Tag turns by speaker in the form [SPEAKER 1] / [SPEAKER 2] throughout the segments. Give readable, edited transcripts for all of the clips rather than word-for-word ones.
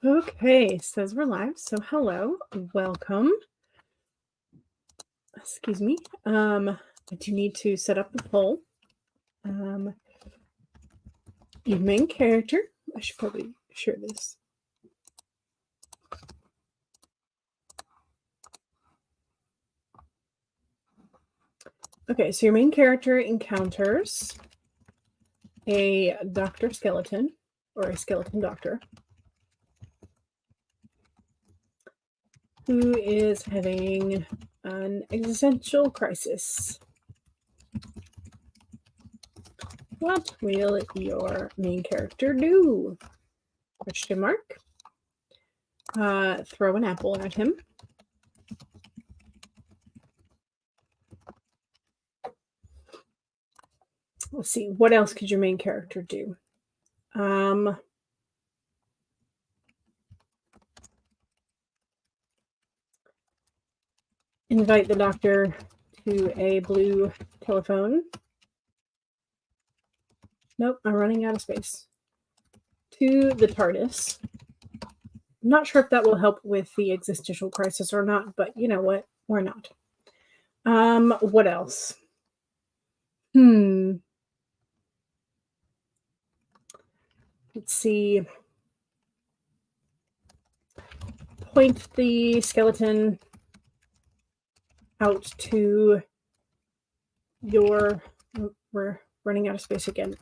[SPEAKER 1] Okay, says we're live. So hello, welcome. Excuse me. I do need to set up the poll. Your main character. I should probably share this. Okay, so your main character encounters a doctor skeleton, or a skeleton doctor, who is having an existential crisis. What will your main character do? Question mark. Throw an apple at him. Let's see, what else could your main character do? Invite the doctor to a blue telephone. Nope, I'm running out of space. To the TARDIS. I'm not sure if that will help with the existential crisis or not, but you know what? Why not? What else? Let's see. Point the skeleton out to your... Oh, we're running out of space again.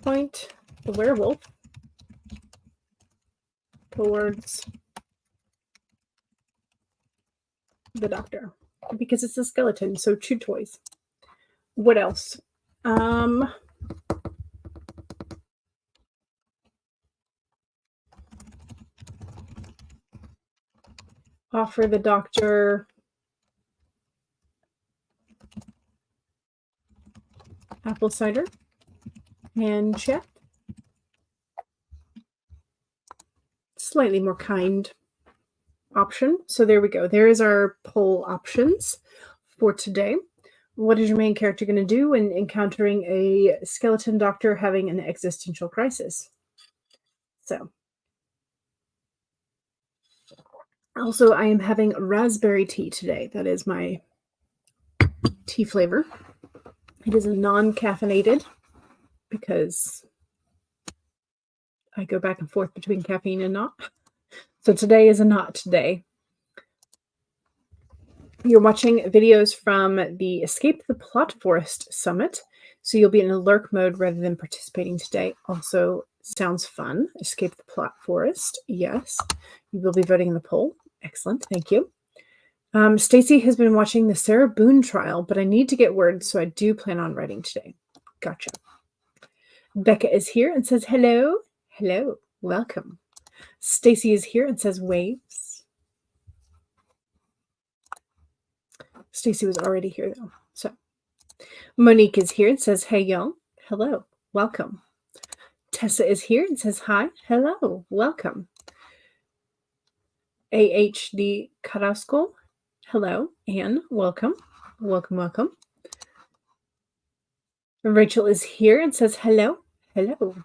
[SPEAKER 1] Point the werewolf towards the doctor, because it's a skeleton, so chew toys. What else? Offer the doctor apple cider and chat. Slightly more kind option. So there we go. There is our poll options for today. What is your main character going to do when encountering a skeleton doctor having an existential crisis? So, also, I am having raspberry tea today. That is my tea flavor. It is a non-caffeinated because I go back and forth between caffeine and not. So today is a not day. You're watching videos from the Escape the Plot Forest Summit, so you'll be in a lurk mode rather than participating today. Also, sounds fun. Escape the Plot Forest. Yes. You will be voting in the poll. Excellent. Thank you. Stacy has been watching the Sarah Boone trial, but I need to get word, so I do plan on writing today. Gotcha. Becca is here and says hello. Hello. Welcome. Stacy is here and says waves. Stacy was already here though. So Monique is here and says, hey y'all. Hello. Welcome. Tessa is here and says hi. Hello. Welcome. AHD Carrasco. Hello. Anne. Welcome. Welcome, welcome. Rachel is here and says hello. Hello.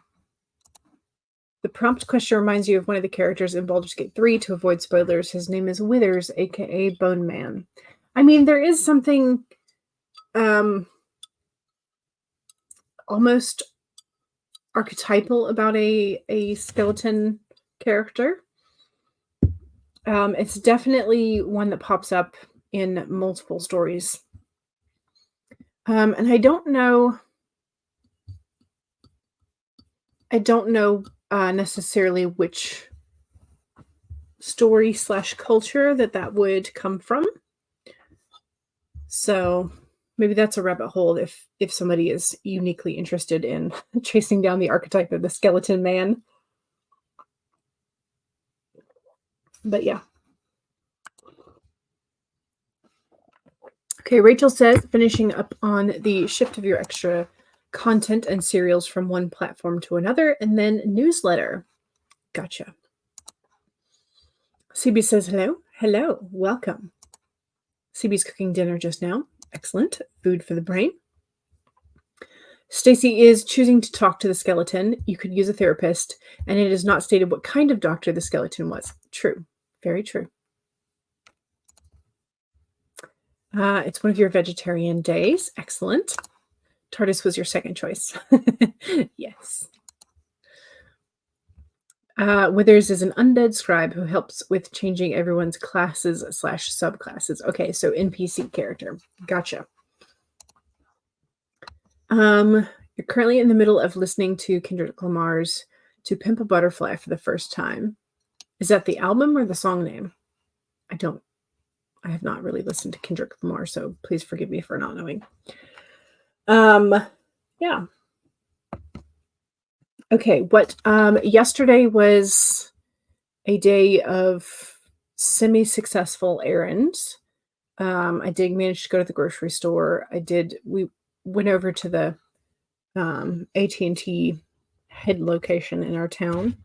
[SPEAKER 1] The prompt question reminds you of one of the characters in Baldur's Gate 3. To avoid spoilers, his name is Withers, aka Bone Man. I mean, there is something almost archetypal about a skeleton character. It's definitely one that pops up in multiple stories. And I don't know necessarily which story / culture that would come from. So maybe that's a rabbit hole if somebody is uniquely interested in chasing down the archetype of the skeleton man. But yeah. Okay, Rachel says, finishing up on the shift of your extra content and serials from one platform to another, and then newsletter. Gotcha. CB says, hello. Hello. Welcome. CB's cooking dinner just now. Excellent. Food for the brain. Stacy is choosing to talk to the skeleton. You could use a therapist, and it is not stated what kind of doctor the skeleton was. True. Very true. It's one of your vegetarian days. Excellent. TARDIS was your second choice. Yes. Withers is an undead scribe who helps with changing everyone's classes / subclasses. Okay, so NPC character. Gotcha. You're currently in the middle of listening to Kendrick Lamar's To Pimp a Butterfly for the first time. Is that the album or the song name? I have not really listened to Kendrick Lamar, so please forgive me for not knowing. Yeah. Okay, yesterday was a day of semi-successful errands. I did manage to go to the grocery store. We went over to the AT&T head location in our town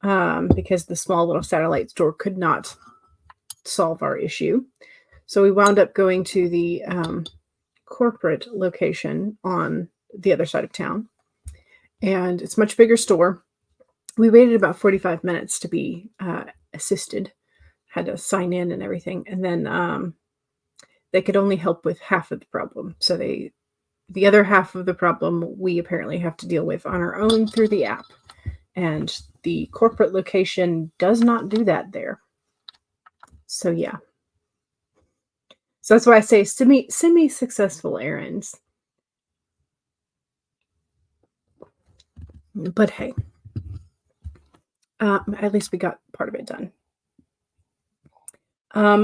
[SPEAKER 1] because the small little satellite store could not solve our issue. So we wound up going to the corporate location on the other side of town. And it's a much bigger store. We waited about 45 minutes to be assisted. Had to sign in and everything. And then they could only help with half of the problem. So the other half of the problem we apparently have to deal with on our own through the app. And the corporate location does not do that there. So yeah. So that's why I say semi-successful errands. But hey, at least we got part of it done.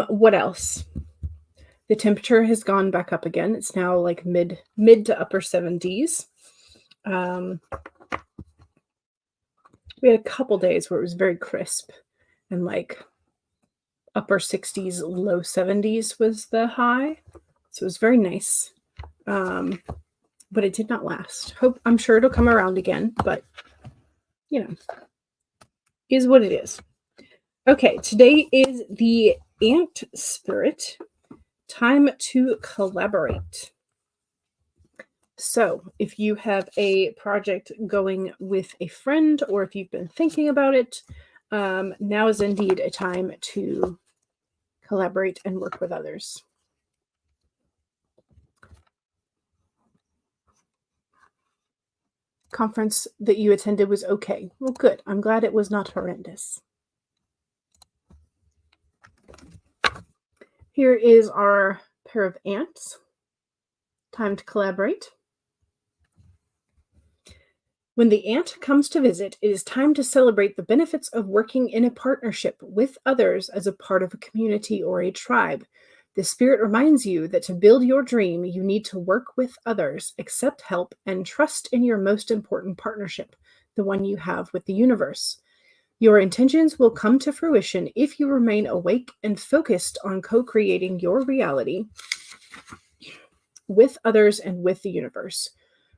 [SPEAKER 1] What else? The temperature has gone back up again. It's now like mid to upper 70s. We had a couple days where it was very crisp and like upper 60s, low 70s was the high. So it was very nice. But it did not last. I'm sure it'll come around again, but is what it is. Okay, today is the ant spirit. Time to collaborate. So if you have a project going with a friend, or if you've been thinking about it, now is indeed a time to collaborate and work with others. Conference that you attended was okay. Well, good. I'm glad it was not horrendous. Here is our pair of ants. Time to collaborate. When the ant comes to visit, it is time to celebrate the benefits of working in a partnership with others as a part of a community or a tribe. The spirit reminds you that to build your dream, you need to work with others, accept help, and trust in your most important partnership, the one you have with the universe. Your intentions will come to fruition if you remain awake and focused on co-creating your reality with others and with the universe.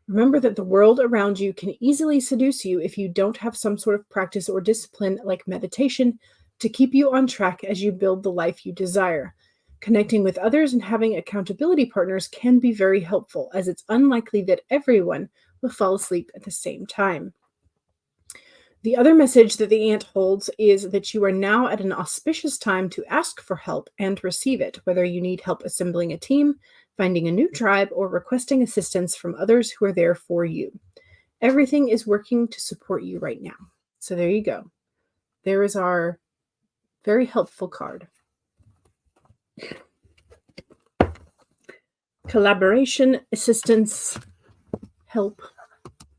[SPEAKER 1] Remember that the world around you can easily seduce you if you don't have some sort of practice or discipline like meditation to keep you on track as you build the life you desire. Connecting with others and having accountability partners can be very helpful, as it's unlikely that everyone will fall asleep at the same time. The other message that the ant holds is that you are now at an auspicious time to ask for help and receive it, whether you need help assembling a team, finding a new tribe, or requesting assistance from others who are there for you. Everything is working to support you right now. So there you go. There is our very helpful card. Collaboration, assistance, help,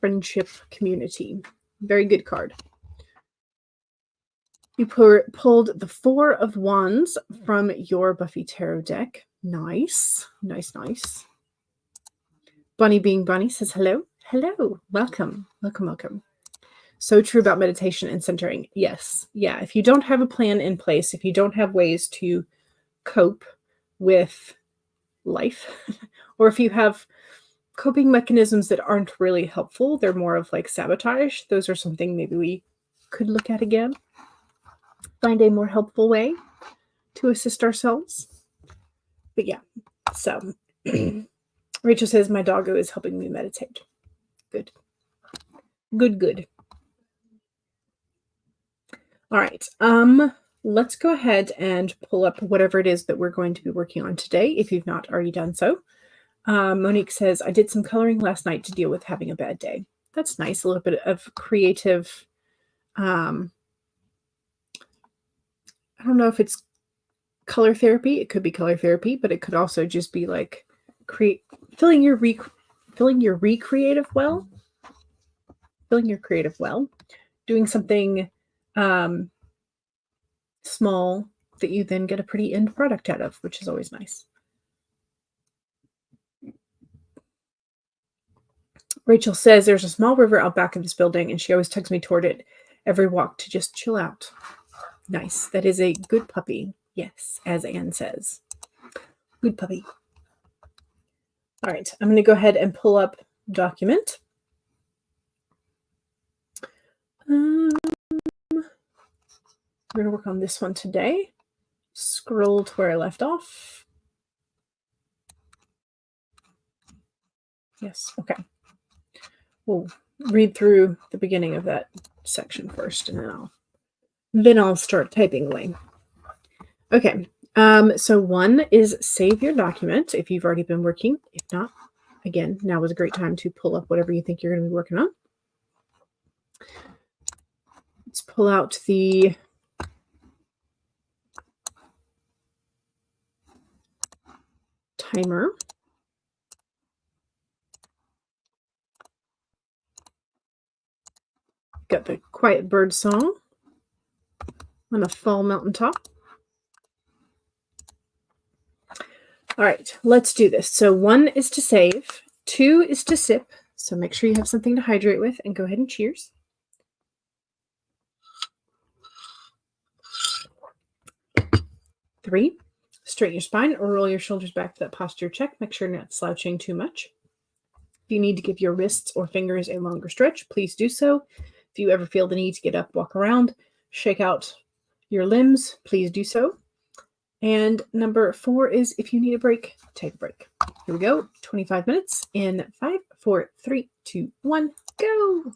[SPEAKER 1] friendship, community. Very good card. You pulled the Four of Wands from your Buffy Tarot deck. Nice. Nice, nice. Bunny Being Bunny says hello. Hello. Welcome. Welcome, welcome. So true about meditation and centering. Yes. Yeah. If you don't have a plan in place, if you don't have ways to cope with life, or if you have coping mechanisms that aren't really helpful, they're more of like sabotage, those are something maybe we could look at again. Find a more helpful way to assist ourselves. But yeah, so Rachel says, my doggo is helping me meditate. Good. Good, good. All right. Let's go ahead and pull up whatever it is that we're going to be working on today, if you've not already done so. Monique says, I did some coloring last night to deal with having a bad day. That's nice. A little bit of creative. I don't know if it's color therapy. It could be color therapy, but it could also just be like filling your creative well, doing something small that you then get a pretty end product out of, which is always nice. Rachel says there's a small river out back of this building, and she always tugs me toward it every walk to just chill out. Nice. That is a good puppy. Yes, as Anne says. Good puppy. All right, I'm going to go ahead and pull up document. We're going to work on this one today. Scroll to where I left off. Yes, okay. We'll read through the beginning of that section first, and then I'll start typing away. Okay, so one is save your document if you've already been working. If not, again, now is a great time to pull up whatever you think you're going to be working on. Let's pull out the timer. Got the quiet bird song on a fall mountaintop. All right, let's do this. So 1 is to save, 2 is to sip. So make sure you have something to hydrate with, and go ahead and cheers. 3, straighten your spine or roll your shoulders back for that posture check. Make sure you're not slouching too much. If you need to give your wrists or fingers a longer stretch, please do so. If you ever feel the need to get up, walk around, shake out your limbs, please do so. And number 4 is if you need a break, take a break. Here we go. 25 minutes in 5, 4, 3, 2, 1, go.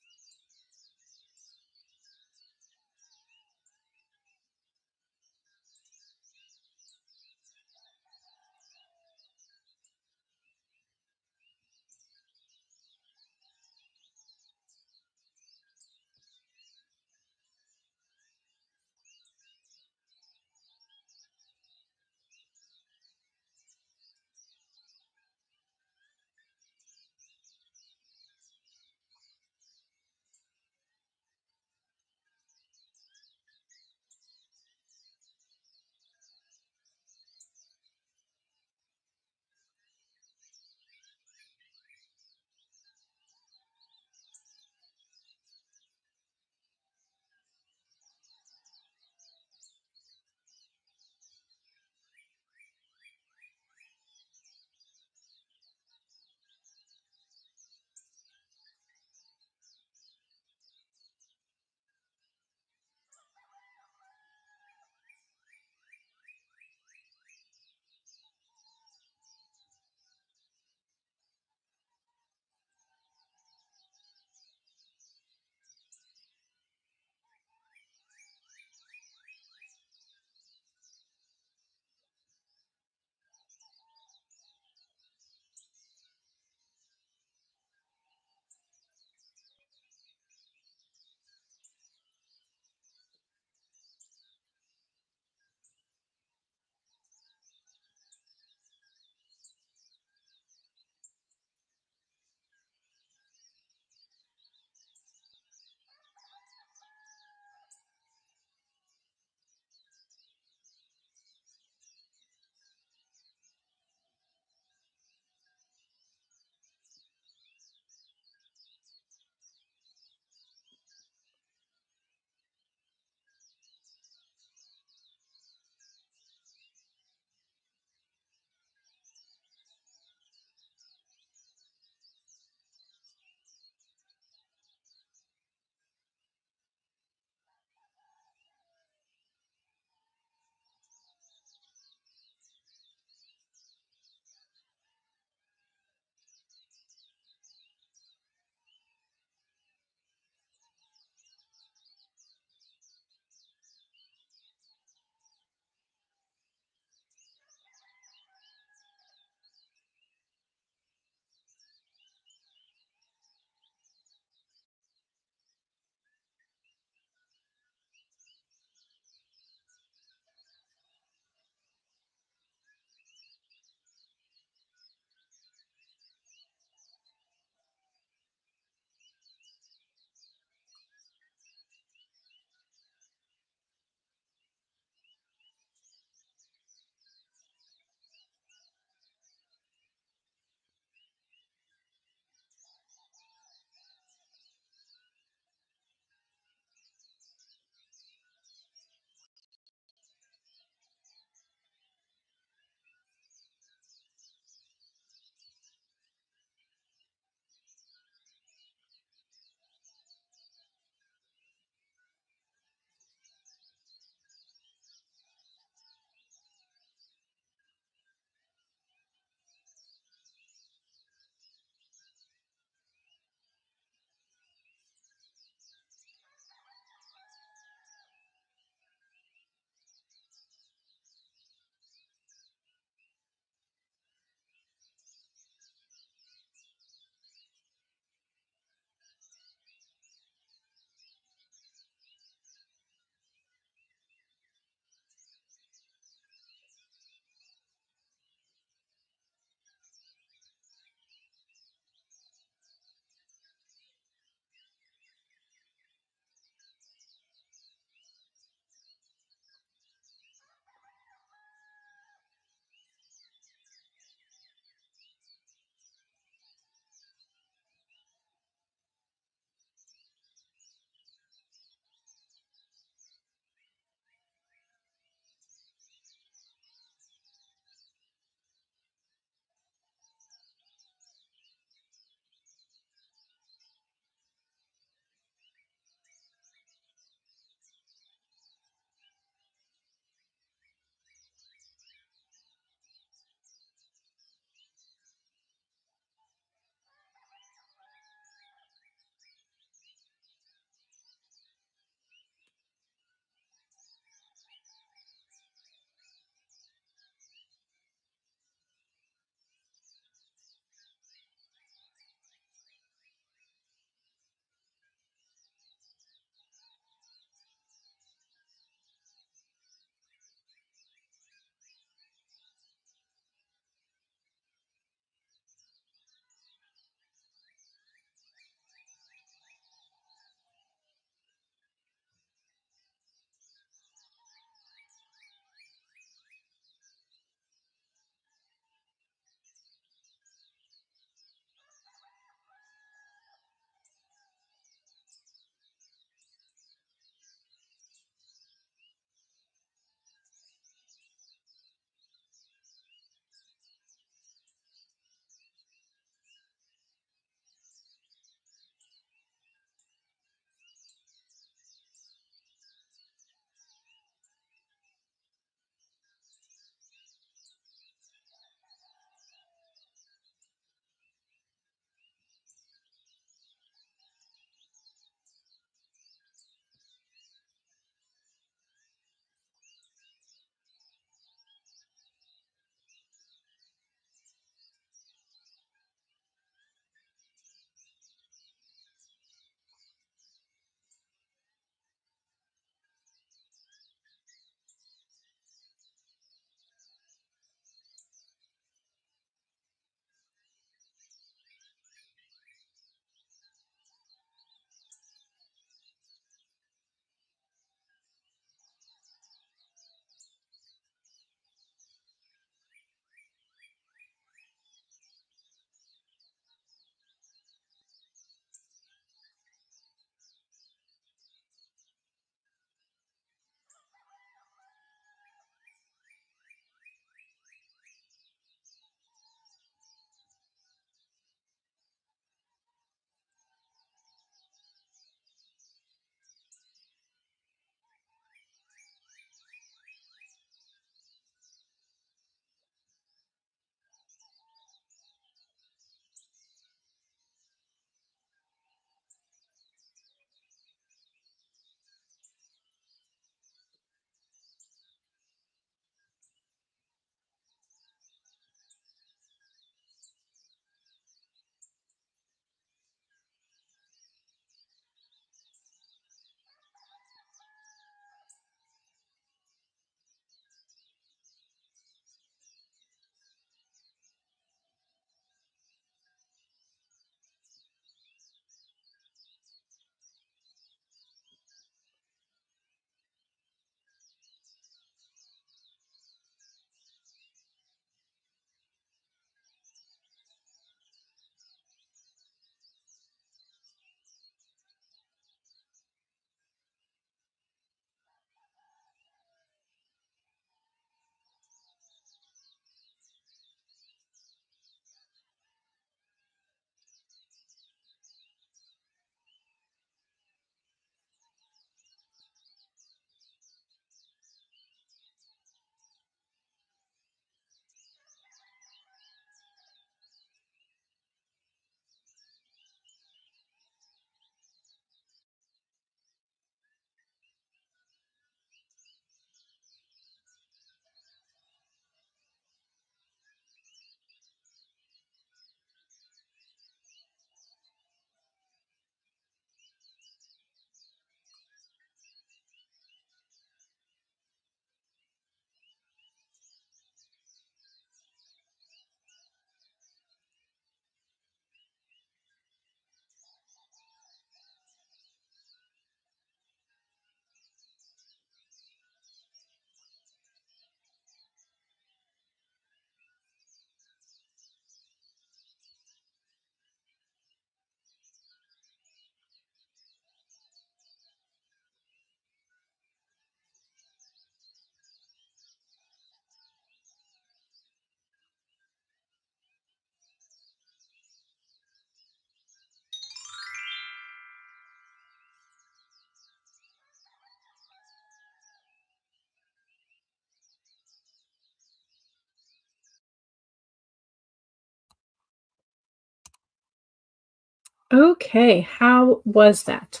[SPEAKER 1] Okay, how was that?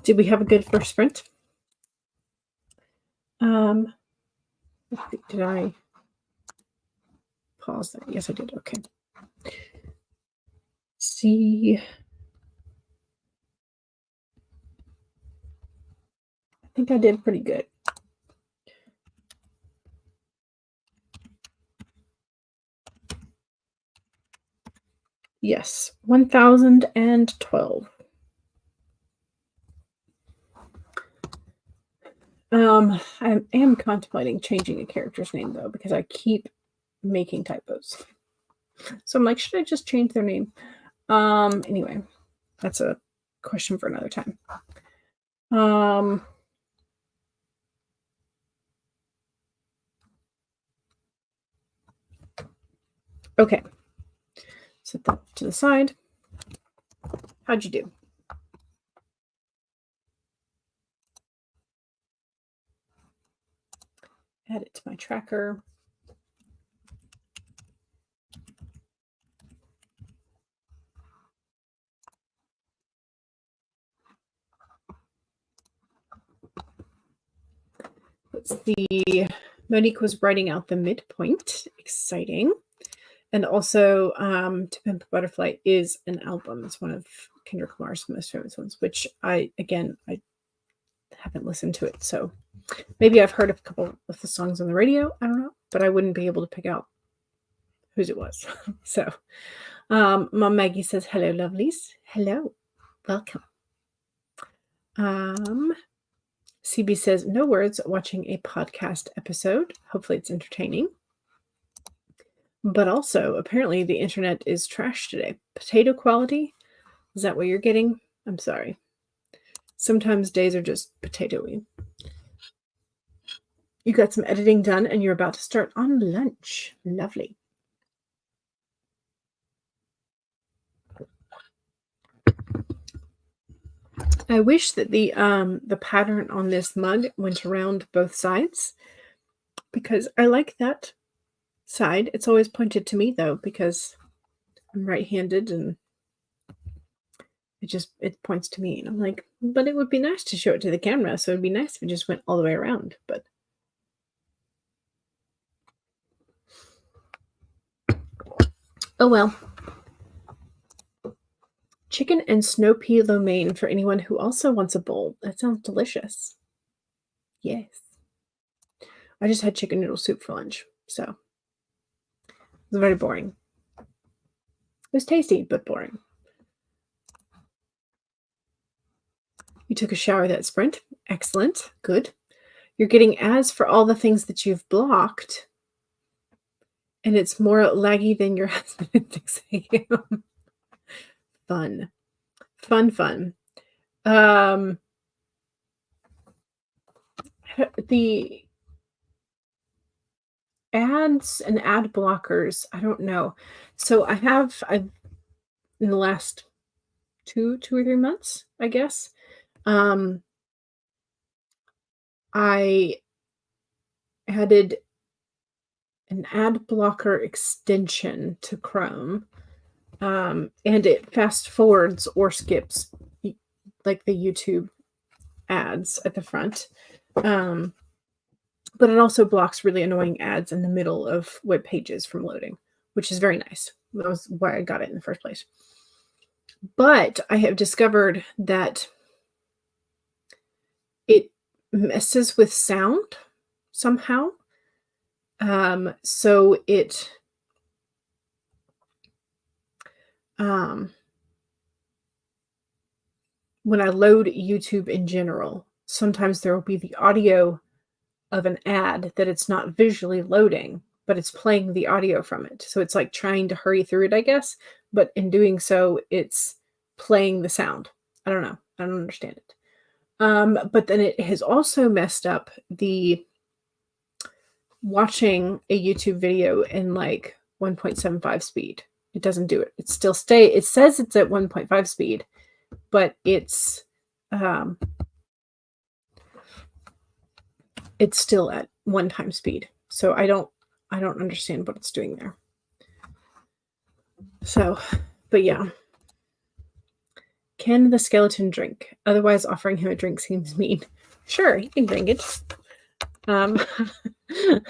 [SPEAKER 1] Did we have a good first sprint? Did I pause that? Yes, I did. Okay. See, I think I did pretty good. Yes, 1012. I am contemplating changing a character's name though, because I keep making typos. So I'm like, should I just change their name? Anyway, that's a question for another time. Okay. Set that to the side. How'd you do? Add it to my tracker. Let's see. Monique was writing out the midpoint. Exciting. And also, To Pimp a Butterfly is an album. It's one of Kendrick Lamar's most famous ones, which I haven't listened to it. So maybe I've heard a couple of the songs on the radio. I don't know, but I wouldn't be able to pick out whose it was. So Mom Maggie says, hello, lovelies. Hello. Welcome. CB says, no words, watching a podcast episode. Hopefully it's entertaining. But also, apparently the internet is trash today. Potato quality? Is that what you're getting? I'm sorry. Sometimes days are just potatoey. You got some editing done and you're about to start on lunch. Lovely. I wish that the pattern on this mug went around both sides, because I like that side. It's always pointed to me though, because I'm right-handed and it points to me, and I'm like, but it would be nice to show it to the camera, so it'd be nice if it just went all the way around. But oh well. Chicken and snow pea lo mein for anyone who also wants a bowl. That sounds delicious. Yes. I just had chicken noodle soup for lunch, so it was very boring. It was tasty, but boring. You took a shower that sprint. Excellent. Good. You're getting ads for all the things that you've blocked, and it's more laggy than your husband at 6 a.m. Fun. The ads and ad blockers, I don't know. So I've in the last 2 or 3 months, I guess, I added an ad blocker extension to Chrome, and it fast forwards or skips like the YouTube ads at the front. But it also blocks really annoying ads in the middle of web pages from loading, which is very nice. That was why I got it in the first place. But I have discovered that it messes with sound somehow. So it when I load YouTube in general, sometimes there will be the audio of an ad that it's not visually loading, but it's playing the audio from it. So it's like trying to hurry through it, I guess. But in doing so, it's playing the sound. I don't know. I don't understand it. But then it has also messed up the watching a YouTube video in like 1.75 speed. It doesn't do it. It still it says it's at 1.5 speed, but it's still at 1 time speed. So I don't understand what it's doing there. So, but yeah. Can the skeleton drink? Otherwise, offering him a drink seems mean. Sure, he can drink it. You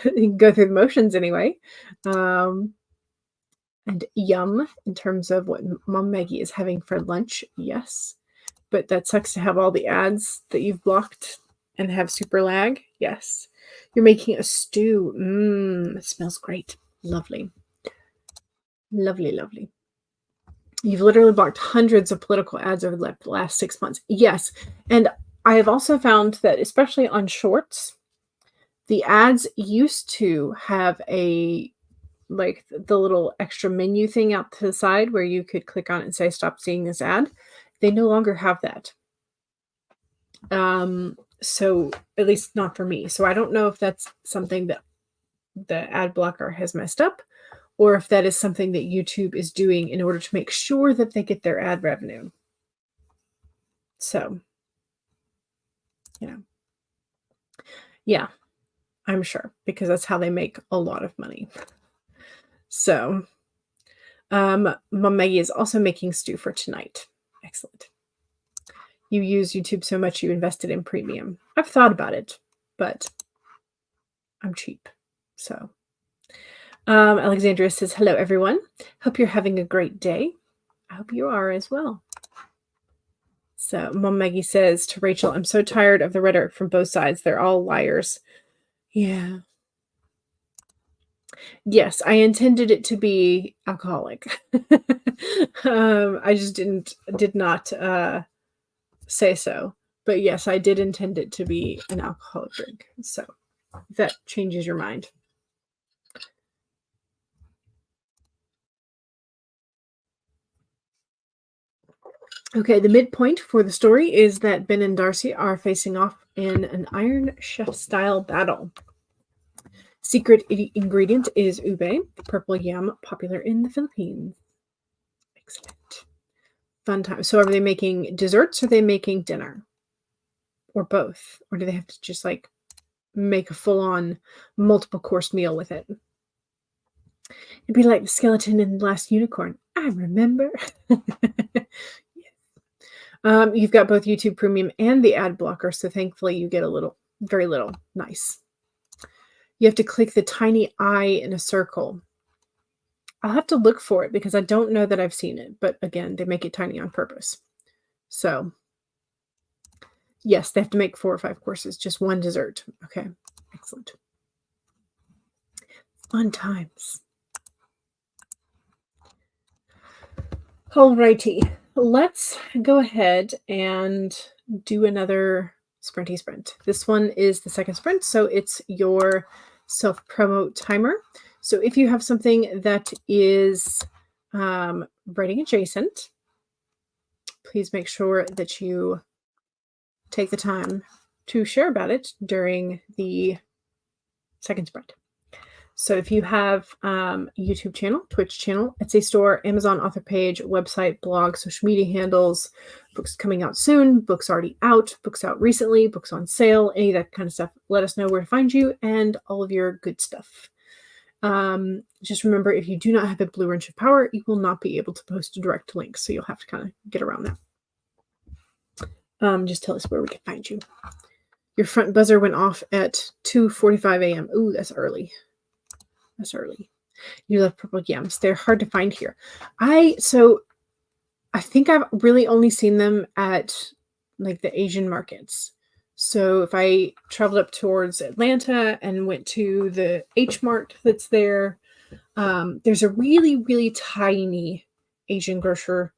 [SPEAKER 1] can go through the motions anyway. And yum, in terms of what Mom Maggie is having for lunch, yes. But that sucks to have all the ads that you've blocked and have super lag, yes. You're making a stew. It smells great. Lovely. Lovely, lovely. You've literally blocked hundreds of political ads over the last 6 months. Yes. And I have also found that, especially on shorts, the ads used to have the little extra menu thing out to the side where you could click on it and say, stop seeing this ad. They no longer have that. So at least not for me. So I don't know if that's something that the ad blocker has messed up, or if that is something that YouTube is doing in order to make sure that they get their ad revenue. So, yeah, I'm sure, because that's how they make a lot of money. So, Mom Maggie is also making stew for tonight. Excellent. You use YouTube so much you invested in premium. I've thought about it, but I'm cheap. So, Alexandria says, hello, everyone. Hope you're having a great day. I hope you are as well. So, Mom Maggie says to Rachel, I'm so tired of the rhetoric from both sides. They're all liars. Yeah. Yes, I intended it to be alcoholic. I just did not say so. But yes, I did intend it to be an alcoholic drink. So if that changes your mind. Okay, the midpoint for the story is that Ben and Darcy are facing off in an Iron Chef style battle. Secret ingredient is ube, the purple yam, popular in the Philippines. Excellent. Fun time. So are they making desserts or are they making dinner? Or both? Or do they have to just like make a full-on multiple course meal with it? It'd be like the skeleton in The Last Unicorn. I remember. You've got both YouTube Premium and the ad blocker, so thankfully you get very little. Nice. You have to click the tiny eye in a circle. I'll have to look for it because I don't know that I've seen it. But again, they make it tiny on purpose. So, yes, they have to make 4 or 5 courses, just one dessert. Okay, excellent. Fun times. Alrighty, let's go ahead and do another sprinty sprint. This one is the second sprint, so it's your self-promo timer. So if you have something that is writing adjacent, please make sure that you take the time to share about it during the second sprint. So if you have YouTube channel, Twitch channel, Etsy store, Amazon author page, website, blog, social media handles, books coming out soon, books already out, books out recently, books on sale, any of that kind of stuff, let us know where to find you and all of your good stuff. Just remember, if you do not have a blue wrench of power, you will not be able to post a direct link. So you'll have to kind of get around that. Just tell us where we can find you. Your front buzzer went off at 2:45 a.m. Ooh, that's early. That's early. You love purple yams. They're hard to find here. I think I've really only seen them at like the Asian markets. So if I traveled up towards Atlanta and went to the H Mart that's there, there's a really, really tiny Asian grocer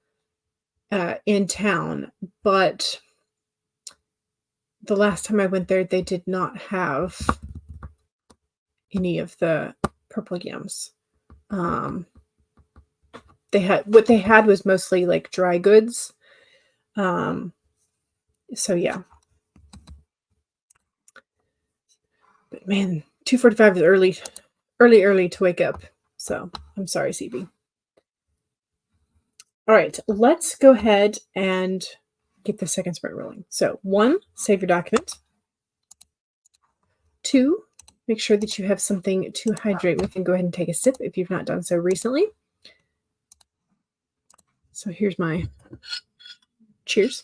[SPEAKER 1] in town. But the last time I went there, they did not have any of the purple yams. What they had was mostly like dry goods. So yeah. But man, 2:45 is early to wake up. So I'm sorry, CB. All right, let's go ahead and get the second sprint rolling. So 1, save your document. 2, make sure that you have something to hydrate with and go ahead and take a sip if you've not done so recently. So here's my Cheers.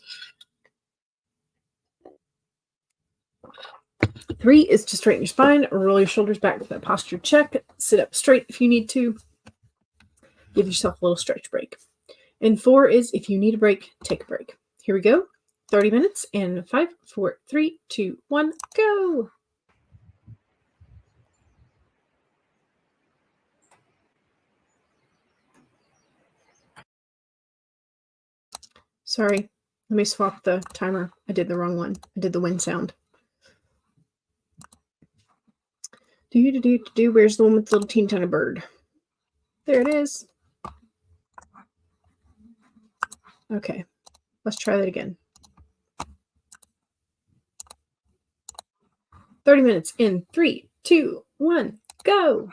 [SPEAKER 1] 3 is to straighten your spine, roll your shoulders back for that posture check, sit up straight if you need to, give yourself a little stretch break. And 4 is if you need a break, take a break. Here we go. 30 minutes in 5, 4, 3, 2, 1, go. Sorry, let me swap the timer. I did the wrong one. I did the wind sound. Where's the one with the little teeny tiny bird? There it is. Okay, let's try that again. 30 minutes in 3, 2, 1, go.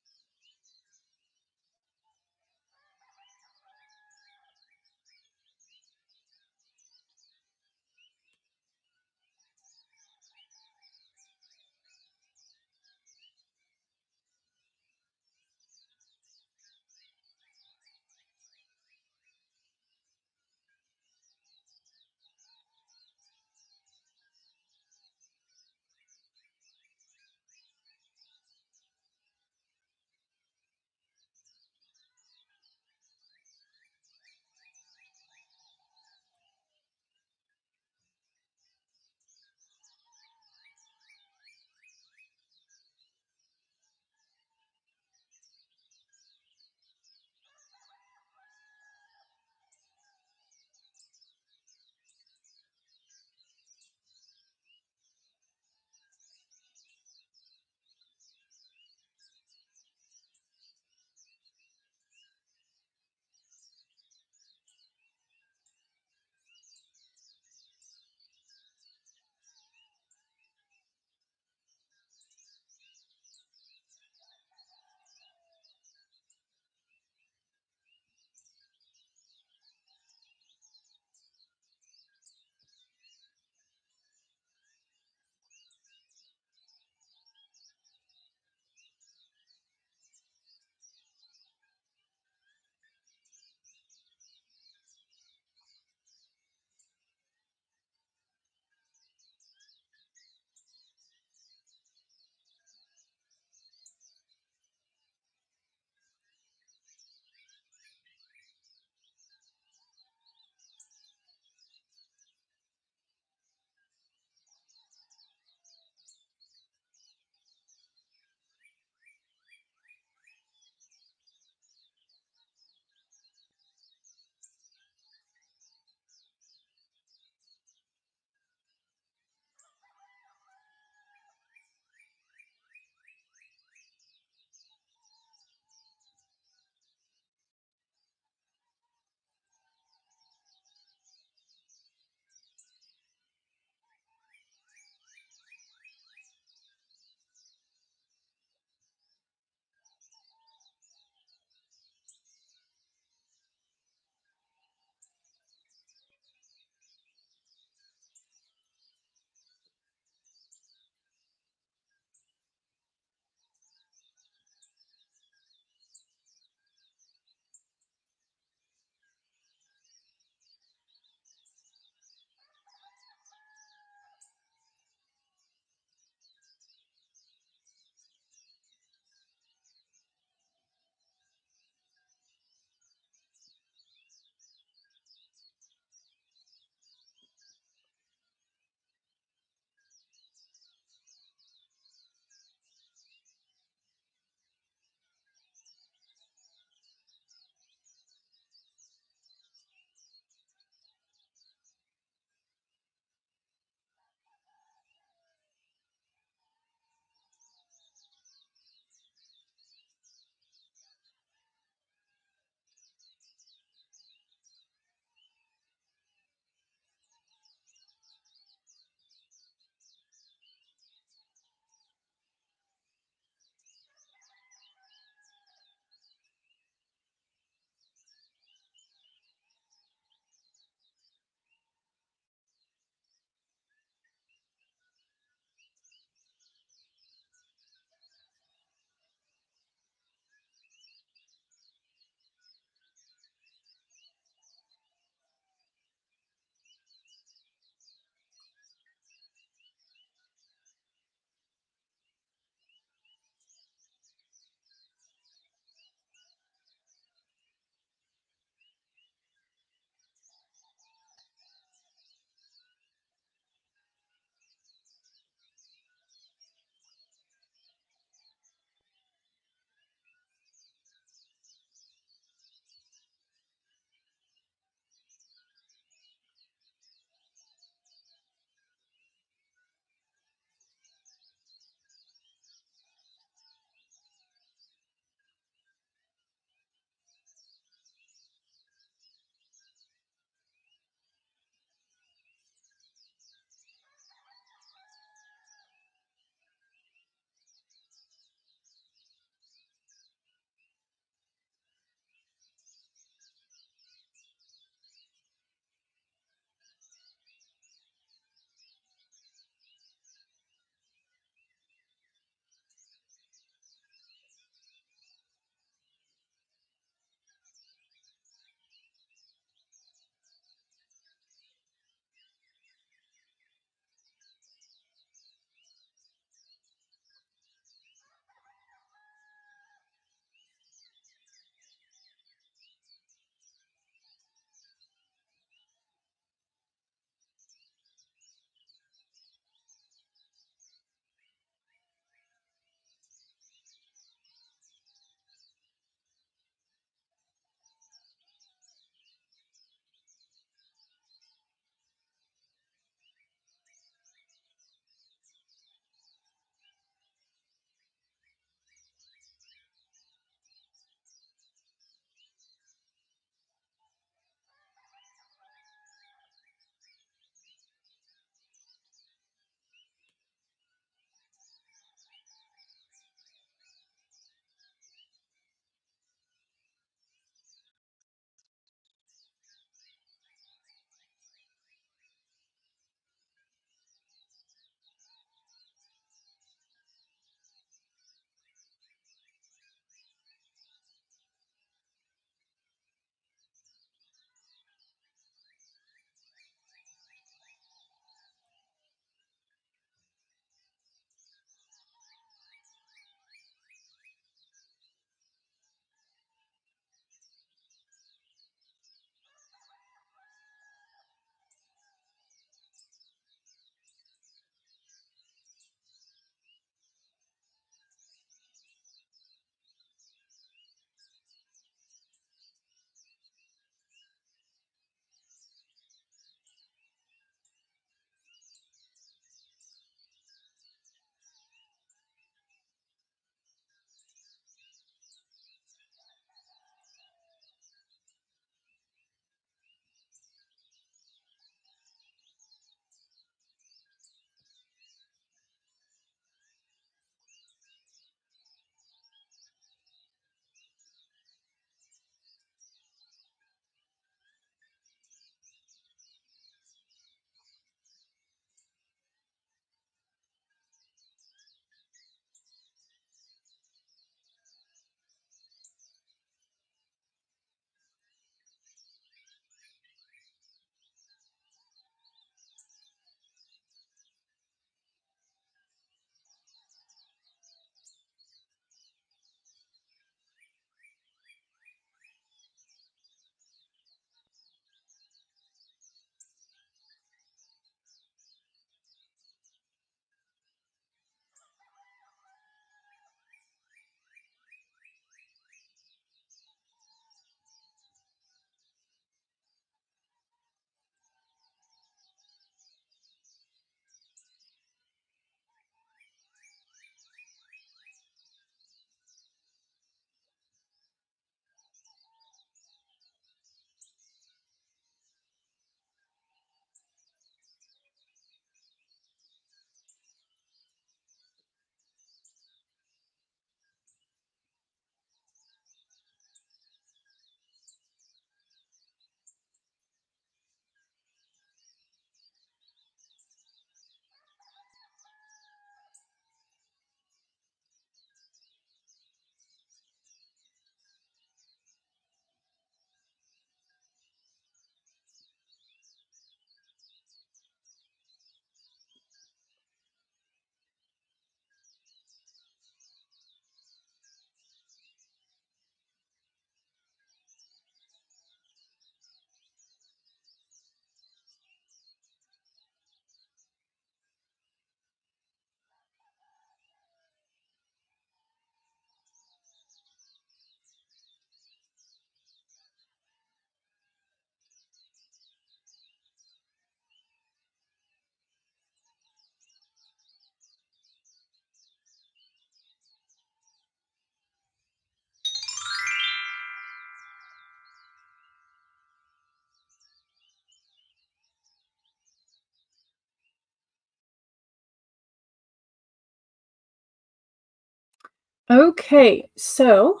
[SPEAKER 1] Okay, so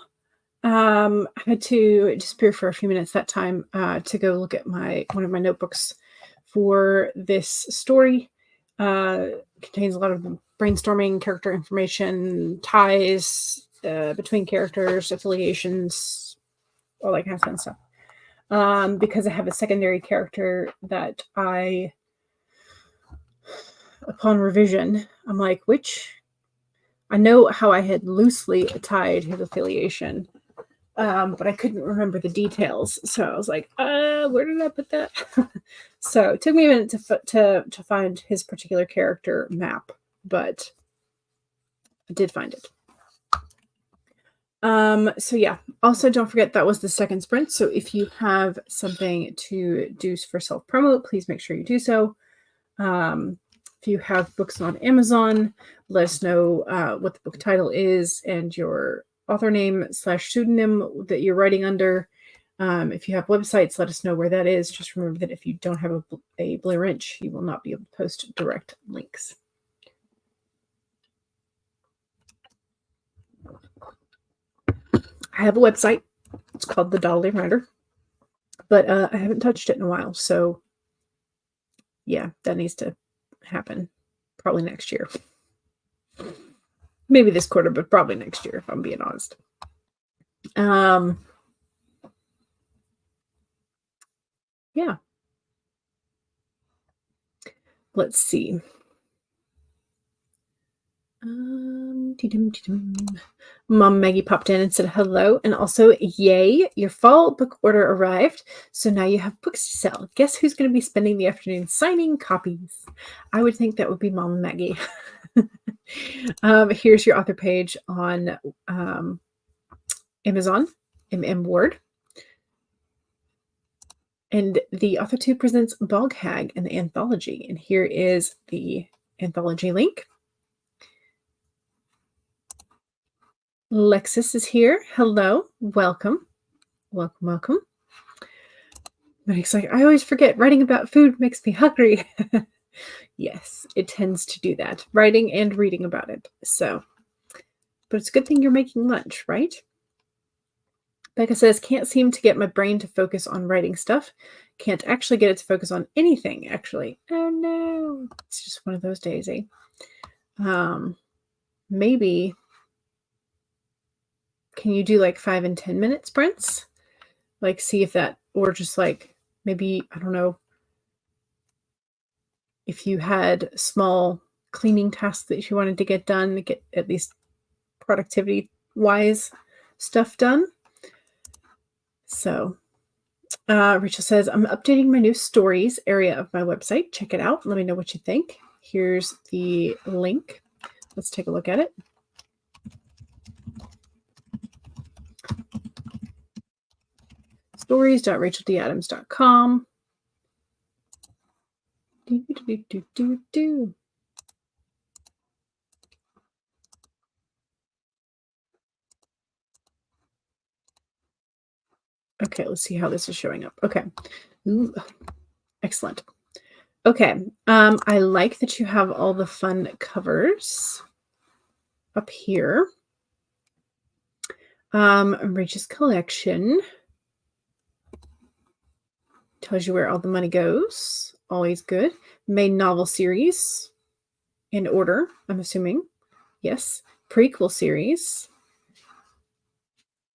[SPEAKER 1] I had to disappear for a few minutes that time to go look at one of my notebooks for this story. Contains a lot of brainstorming, character information, ties between characters, affiliations, all that kind of fun stuff. Because I have a secondary character that upon revision, I'm like, I know how I had loosely tied his affiliation, but I couldn't remember the details. So I was like, where did I put that? So it took me a minute to find his particular character map, but I did find it. So yeah, also don't forget that was the second sprint. So if you have something to do for self-promo, please make sure you do so. If you have books on Amazon, let us know what the book title is and your author name / pseudonym that you're writing under. If you have websites, let us know where that is. Just remember that if you don't have a Blue Wrench, you will not be able to post direct links. I have a website. It's called The Dawdling Writer, but I haven't touched it in a while. So yeah, that needs to happen probably next year. Maybe this quarter, but probably next year, if I'm being honest. Yeah. Let's see. Mom Maggie popped in and said hello, and also yay, your fall book order arrived, so now you have books to sell. Guess who's going to be spending the afternoon signing copies? I would think that would be Mom Maggie. Here's your author page on Amazon, Word. And the authortube presents Bog Hag and the anthology, and here is the anthology link. Lexus is here. Hello. Welcome. Welcome, welcome. But it's like, I always forget writing about food makes me hungry. Yes, it tends to do that. Writing and reading about it. So, but it's a good thing you're making lunch, right? Becca says, can't seem to get my brain to focus on writing stuff. Can't actually get it to focus on anything, actually. Oh no. It's just one of those days, eh? Maybe can you do like 5 and 10 minute sprints? Like see if that, or just like maybe, I don't know, if you had small cleaning tasks that you wanted to get done, get at least productivity wise stuff done. So Rachel says, I'm updating my new stories area of my website. Check it out. Let me know what you think. Here's the link. Let's take a look at it. Stories.racheldadams.com. Okay, let's see how this is showing up. Okay. Ooh, excellent. Okay. I like that you have all the fun covers up here. Rach's collection tells you where all the money goes. Always good. Main novel series in order, I'm assuming. Yes. Prequel series.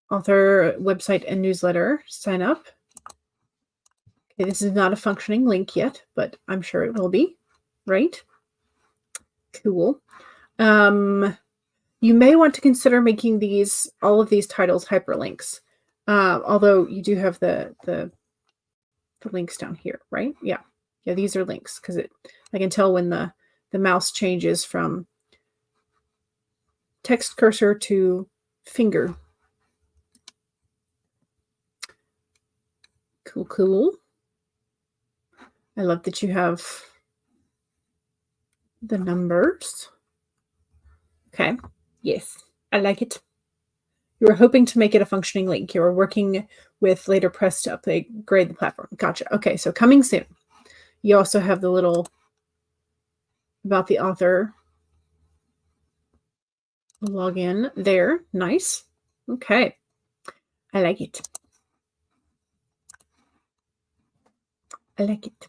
[SPEAKER 1] Author website and newsletter. Sign up. Okay, this is not a functioning link yet, but I'm sure it will be. Right? Cool. You may want to consider making all of these titles hyperlinks. Although you do have the links down here, right? Yeah. Yeah, these are links because I can tell when the mouse changes from text cursor to finger. Cool, cool. I love that you have the numbers. Okay. Yes, I like it. You were hoping to make it a functioning link. You were working with Later Press to upgrade the platform. Gotcha. Okay, so coming soon. You also have the little about the author Log in there. Nice. Okay. I like it. I like it.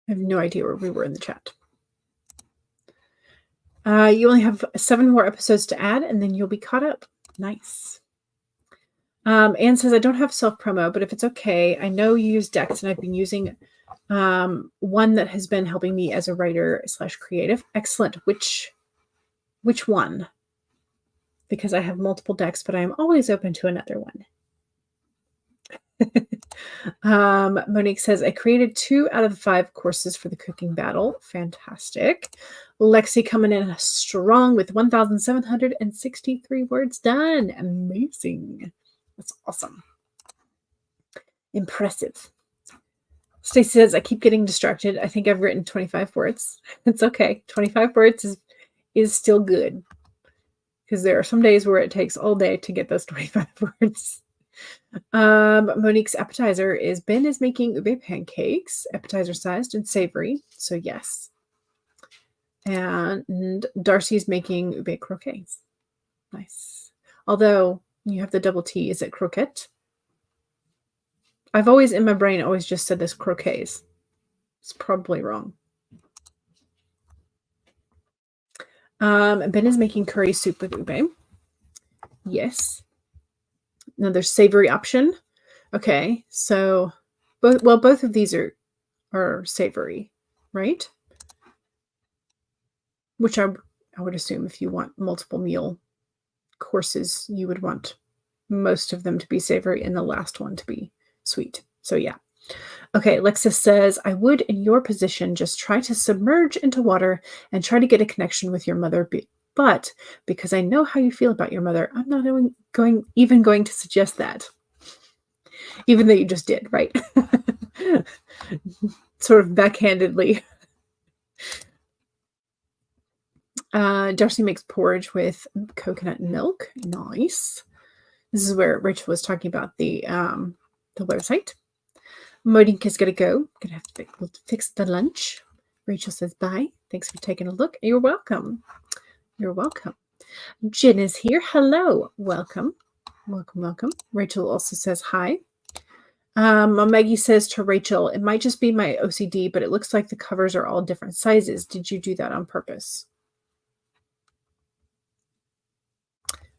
[SPEAKER 1] I have no idea where we were in the chat. You only have 7 more episodes to add, and then you'll be caught up. Nice. Anne says, I don't have self-promo, but if it's okay, I know you use Dex, and I've been using one that has been helping me as a writer / creative. Excellent. Which one? Because I have multiple decks, but I am always open to another one. Monique says, I created 2 out of the 5 courses for the cooking battle. Fantastic. Lexi coming in strong with 1,763 words done. Amazing. That's awesome. Impressive. Stacey says, I keep getting distracted. I think I've written 25 words. It's okay. 25 words is still good. Because there are some days where it takes all day to get those 25 words. Monique's appetizer is Ben is making ube pancakes, appetizer sized and savory. So yes. And Darcy's making ube croquettes. Nice. Although you have the double T, is it croquette? I've always in my brain always just said this croquets. It's probably wrong. Ben is making curry soup with ube. Yes. Another savory option. Okay, so both of these are savory, right? Which I would assume if you want multiple meal courses, you would want most of them to be savory and the last one to be sweet. So yeah. Okay, Lexus says, I would, in your position, just try to submerge into water and try to get a connection with your mother. But because I know how you feel about your mother, I'm not even going to suggest that. Even though you just did, right? Sort of backhandedly. Darcy makes porridge with coconut milk. Nice. This is where Rachel was talking about the website. Monique is going to go. Gonna have to fix the lunch. Rachel says bye. Thanks for taking a look. You're welcome. You're welcome. Jen is here. Hello. Welcome. Welcome, welcome. Rachel also says hi. Maggie says to Rachel, it might just be my OCD, but it looks like the covers are all different sizes. Did you do that on purpose?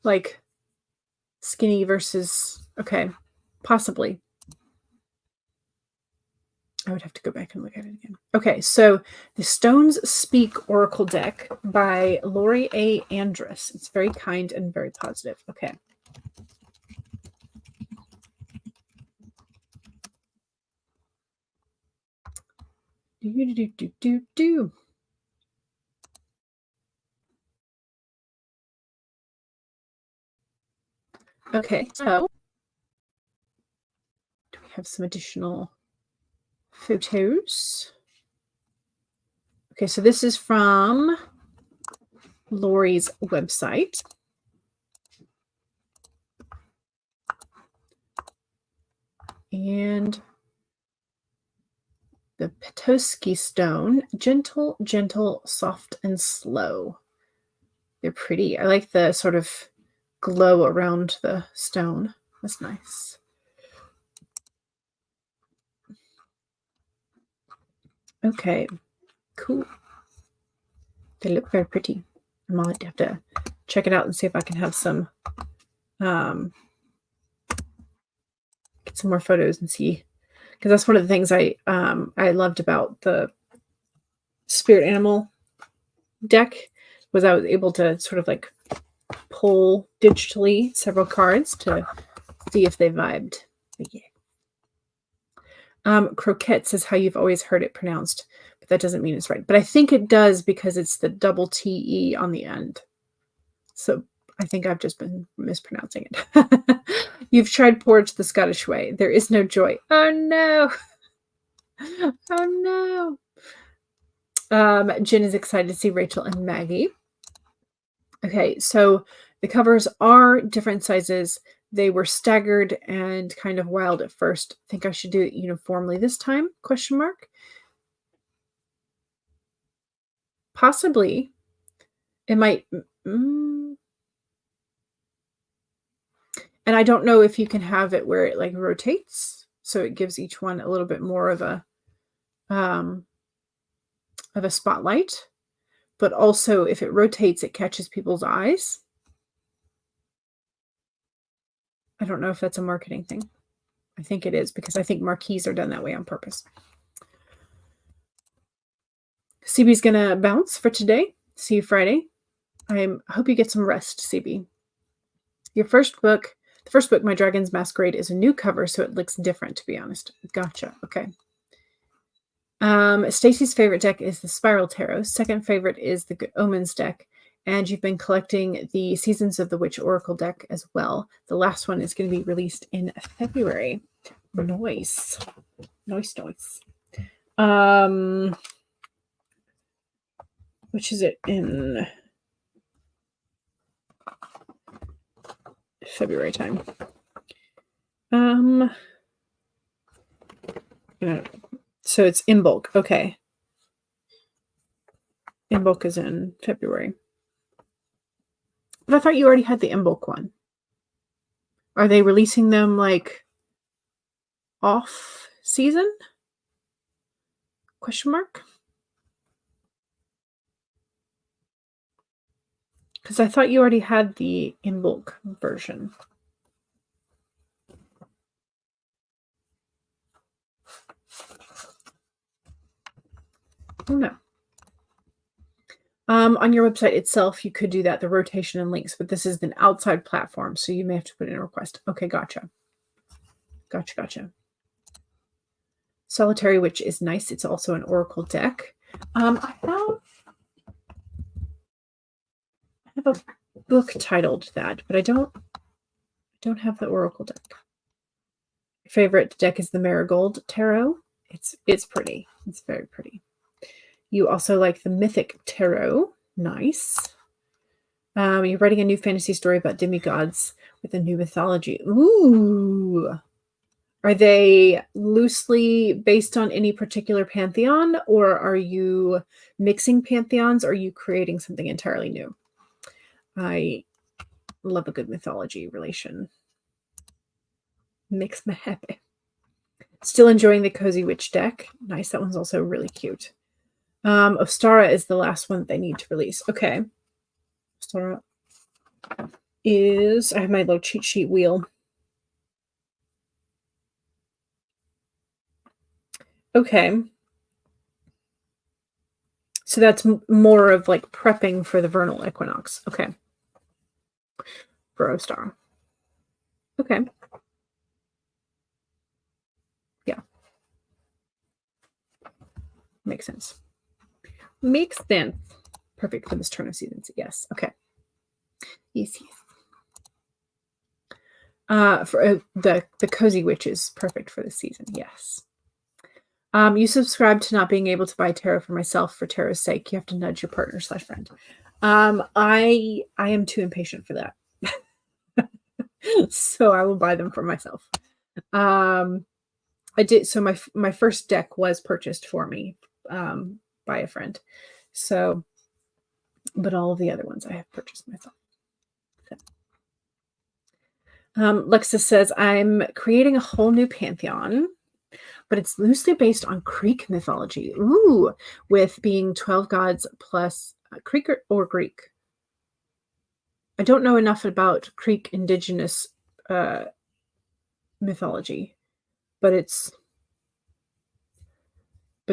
[SPEAKER 1] Like skinny versus, okay, possibly. I would have to go back and look at it again. Okay, so the Stones Speak Oracle deck by Lori A. Andrus. It's very kind and very positive. Okay. Do. Okay, so do we have some additional photos? Okay, so this is from Lori's website. And the Petoskey stone, gentle, gentle, soft, and slow. They're pretty. I like the sort of glow around the stone. That's nice. Okay, cool. They look very pretty. I might have to check it out and see if I can have some get some more photos and see, because that's one of the things I loved about the spirit animal deck was I was able to sort of like pull digitally several cards to see if they vibed. But yeah. Croquettes is how you've always heard it pronounced, but that doesn't mean it's right. But I think it does because it's the double T-E on the end. So I think I've just been mispronouncing it. You've tried porridge the Scottish way. There is no joy. Oh no. Oh no. Jen is excited to see Rachel and Maggie. Okay, so the covers are different sizes. They were staggered and kind of wild at first. Think I should do it uniformly this time? Question mark. Possibly. It might and I don't know if you can have it where it, like, rotates, so it gives each one a little bit more um, of a spotlight, but also if it rotates, it catches people's eyes. I don't know if that's a marketing thing. I think it is because I think marquees are done that way on purpose. CB's gonna bounce for today. See you Friday. I hope you get some rest, CB. The first book, My Dragon's Masquerade, is a new cover, so it looks different, to be honest. Gotcha. Okay. Stacy's favorite deck is the Spiral Tarot. Second favorite is the Good Omens deck. And you've been collecting the Seasons of the Witch Oracle deck as well. The last one is going to be released in February. Nice. Which is it in February time? So it's in bulk. Okay. In bulk is in February. But I thought you already had the in bulk one. Are they releasing them like off season? Question mark? Because I thought you already had the in bulk version. Oh no. On your website itself, you could do that, the rotation and links, but this is an outside platform, so you may have to put in a request. Okay, gotcha. Solitary Witch is nice. It's also an oracle deck. I have a book titled that, but I don't have the oracle deck. Favorite deck is the Marigold Tarot. It's pretty. It's very pretty. You also like the Mythic Tarot. Nice. You're writing a new fantasy story about demigods with a new mythology. Ooh. Are they loosely based on any particular pantheon, or are you mixing pantheons, or are you creating something entirely new? I love a good mythology relation. Makes me happy. Still enjoying the Cozy Witch deck. Nice. That one's also really cute. Ostara is the last one they need to release. Okay. Ostara is... I have my little cheat sheet wheel. Okay. So that's more of like prepping for the vernal equinox. Okay. For Ostara. Okay. Yeah. Makes sense. Makes sense. Perfect for this turn of seasons. Yes. Okay. Yes. For the Cozy Witch is perfect for this season. Yes. You subscribe to not being able to buy tarot for myself for tarot's sake. You have to nudge your partner / friend. I am too impatient for that. So I will buy them for myself. I did. So my first deck was purchased for me by a friend. So, but all of the other ones I have purchased myself. So. Lexa says, I'm creating a whole new pantheon, but it's loosely based on Creek mythology. Ooh, with being 12 gods plus Creek or Greek. I don't know enough about Creek indigenous mythology, but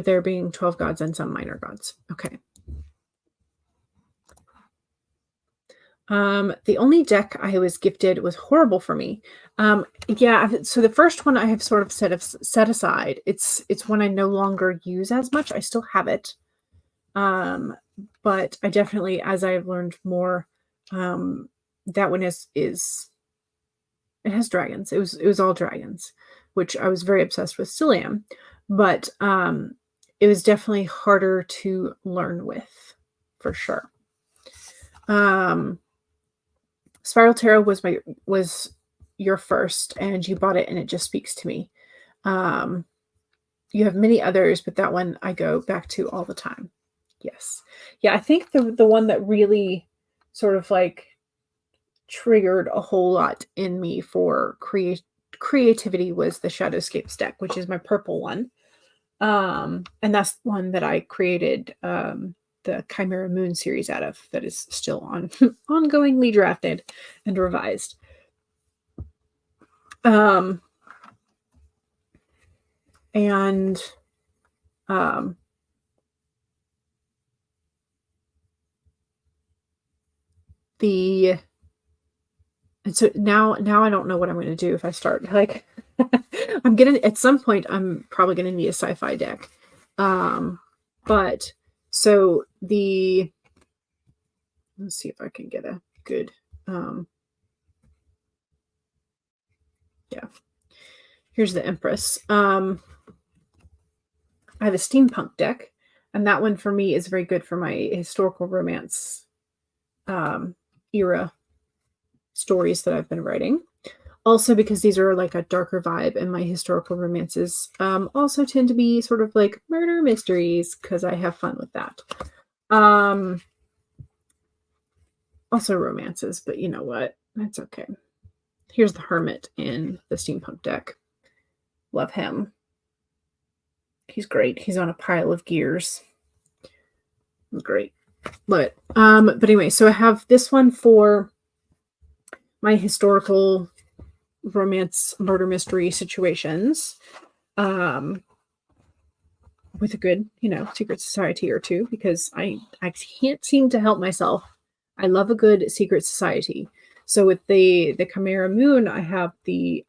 [SPEAKER 1] there being 12 gods and some minor gods. Okay. The only deck I was gifted was horrible for me. Yeah, so the first one I have sort of set aside. It's one I no longer use as much. I still have it. But I definitely, as I've learned more, that one is it has dragons. It was all dragons, which I was very obsessed with, still am. But it was definitely harder to learn with, for sure. Spiral Tarot was your first, and you bought it, and it just speaks to me. You have many others, but that one I go back to all the time. Yes. Yeah, I think the one that really sort of like triggered a whole lot in me for creativity was the Shadowscapes deck, which is my purple one. And that's one that I created the Chimera Moon series out of, that is still on ongoingly drafted and revised. And so now I don't know what I'm going to do if I start like I'm gonna at some point I'm probably going to need a sci-fi deck. But so let's see if I can get a good yeah. Here's the Empress. I have a steampunk deck, and that one for me is very good for my historical romance era stories that I've been writing. Also because these are like a darker vibe, and my historical romances also tend to be sort of like murder mysteries because I have fun with that. Also romances, but you know what? That's okay. Here's the Hermit in the steampunk deck. Love him. He's great. He's on a pile of gears. Great. Love it. But anyway, so I have this one for my historical romance murder mystery situations. With a good, secret society or two, because I can't seem to help myself. I love a good secret society. So with the Chimera Moon, I have the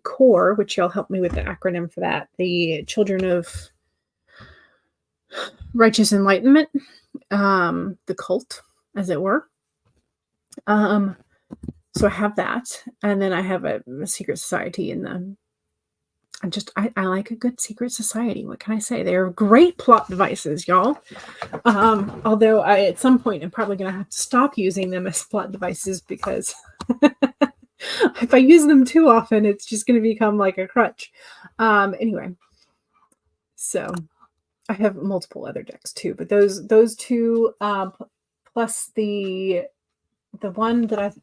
[SPEAKER 1] core, which y'all help me with the acronym for that, the Children of Righteous Enlightenment, the cult, as it were. So I have that, and then I have a secret society in the. I like a good secret society. What can I say? They are great plot devices, y'all. Although at some point I'm probably going to have to stop using them as plot devices, because if I use them too often, it's just going to become like a crutch. Anyway, so I have multiple other decks too, but those two plus the one that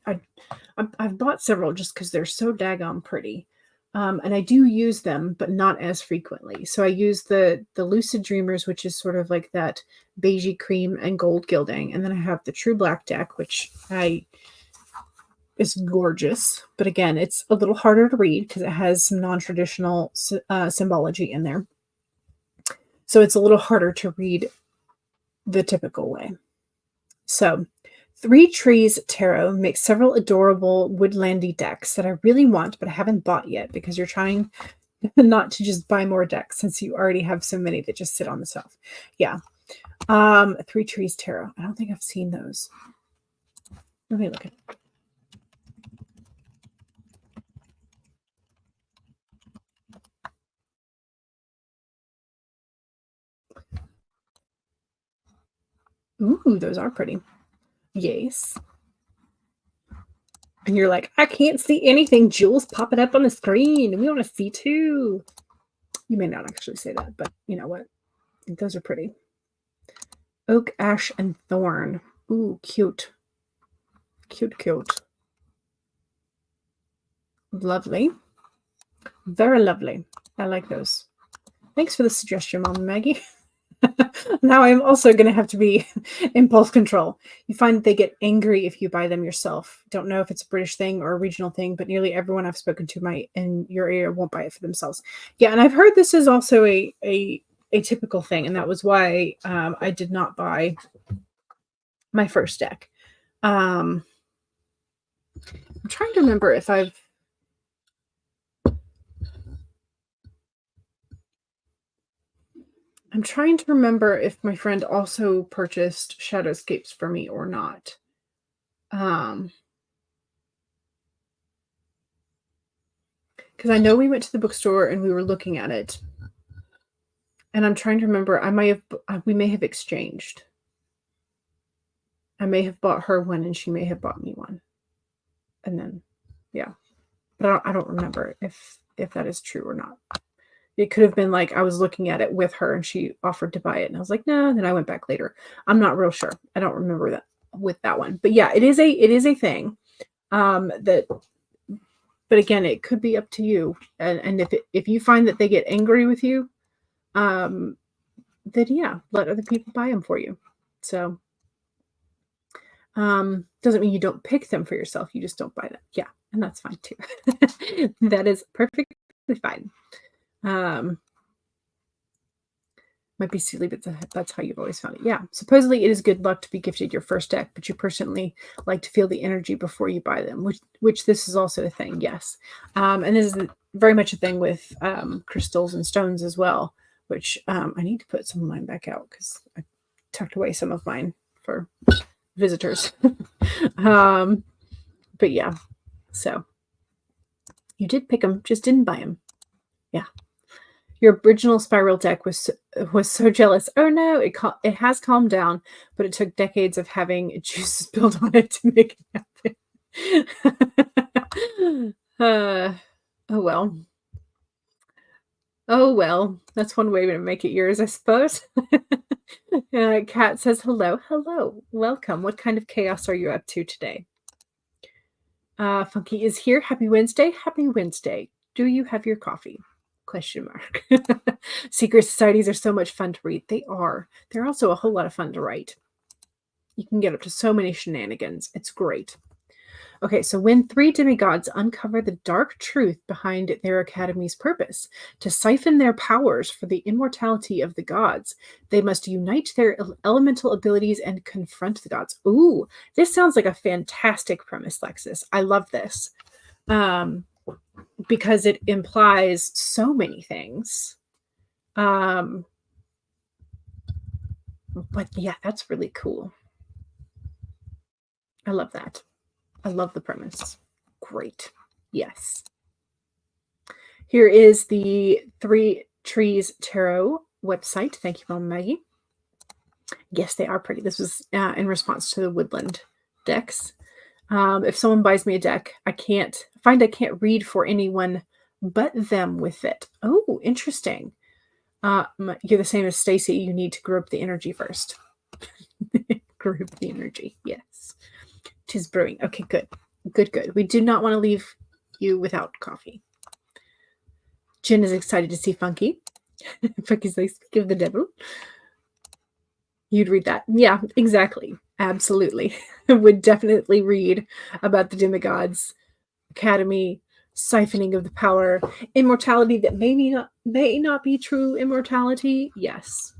[SPEAKER 1] I've bought several just because they're so daggone pretty. And I do use them, but not as frequently. So I use the Lucid Dreamers, which is sort of like that beigey cream and gold gilding. And then I have the True Black deck, which is gorgeous. But again, it's a little harder to read because it has some non-traditional symbology in there. So it's a little harder to read the typical way. So Three Trees Tarot makes several adorable woodlandy decks that I really want, but I haven't bought yet because you're trying not to just buy more decks since you already have so many that just sit on the shelf. Yeah. Three Trees Tarot. I don't think I've seen those. Let me look at it. Ooh, those are pretty. Yes. And you're like, I can't see anything. Jules, pop it up on the screen. We want to see too. You may not actually say that, but you know what? Those are pretty. Oak, Ash, and Thorn. Ooh, cute. Cute, cute. Lovely. Very lovely. I like those. Thanks for the suggestion, Mama Maggie. Now I'm also going to have to be impulse control. You find that they get angry if you buy them yourself. Don't know if it's a British thing or a regional thing, but nearly everyone I've spoken to in your area won't buy it for themselves. Yeah, and I've heard this is also a typical thing, and that was why I did not buy my first deck. I'm trying to remember if I'm trying to remember if my friend also purchased Shadowscapes for me or not. Because I know we went to the bookstore and we were looking at it. And I'm trying to remember, we may have exchanged. I may have bought her one and she may have bought me one. And then, yeah. But I don't remember if that is true or not. It could have been like I was looking at it with her and she offered to buy it. And I was like, no, and then I went back later. I'm not real sure. I don't remember that with that one. But yeah, it is a thing. That, but again, it could be up to you. And if you find that they get angry with you, then yeah, let other people buy them for you. So doesn't mean you don't pick them for yourself. You just don't buy them. Yeah, and that's fine too. That is perfectly fine. Might be silly, but that's how you've always found it. Yeah. Supposedly it is good luck to be gifted your first deck, but you personally like to feel the energy before you buy them, which this is also a thing. Yes. And this is very much a thing with crystals and stones as well, which I need to put some of mine back out because I tucked away some of mine for visitors. But yeah, so you did pick them, just didn't buy them. Yeah. Your original spiral deck was so jealous. Oh no, it has calmed down, but it took decades of having juice spilled on it to make it happen. Oh well. Oh well. That's one way to make it yours, I suppose. Kat says hello. Hello. Welcome. What kind of chaos are you up to today? Funky is here. Happy Wednesday. Happy Wednesday. Do you have your coffee? Question mark. Secret societies are so much fun to read. They are. They're also a whole lot of fun to write. You can get up to so many shenanigans. It's great. Okay, so when 3 demigods uncover the dark truth behind their academy's purpose, to siphon their powers for the immortality of the gods, they must unite their elemental abilities and confront the gods. Ooh, this sounds like a fantastic premise, Lexus. I love this. Because it implies so many things. But yeah, that's really cool. I love that. I love the premise. Great. Yes. Here is the 3 Trees Tarot website. Thank you, Mom Maggie. Yes, they are pretty. This was in response to the Woodland decks. If someone buys me a deck, I can't read for anyone but them with it. Oh, interesting. You're the same as Stacy. You need to group the energy first. Group the energy. Yes. 'Tis brewing. Okay, good. Good. We do not want to leave you without coffee. Jen is excited to see Funky. Funky's like, speak of the devil. You'd read that. Yeah, exactly. Absolutely. Would definitely read about the demigods, academy, siphoning of the power, immortality that may not be true immortality. Yes.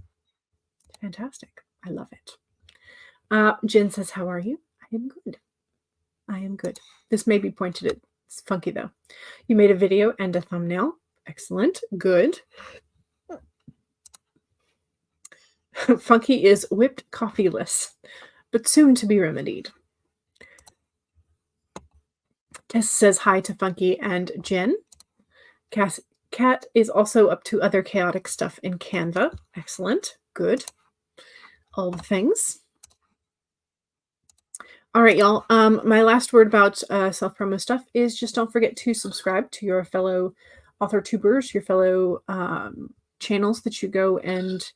[SPEAKER 1] Fantastic. I love it. Jen says, how are you? I am good. This may be pointed at Funky though. You made a video and a thumbnail. Excellent. Good. Funky is whipped coffeeless, but soon to be remedied. Tess says hi to Funky and Jen. Kat is also up to other chaotic stuff in Canva. Excellent. Good. All the things. All right, y'all. My last word about self-promo stuff is just don't forget to subscribe to your fellow author tubers, your fellow channels that you go and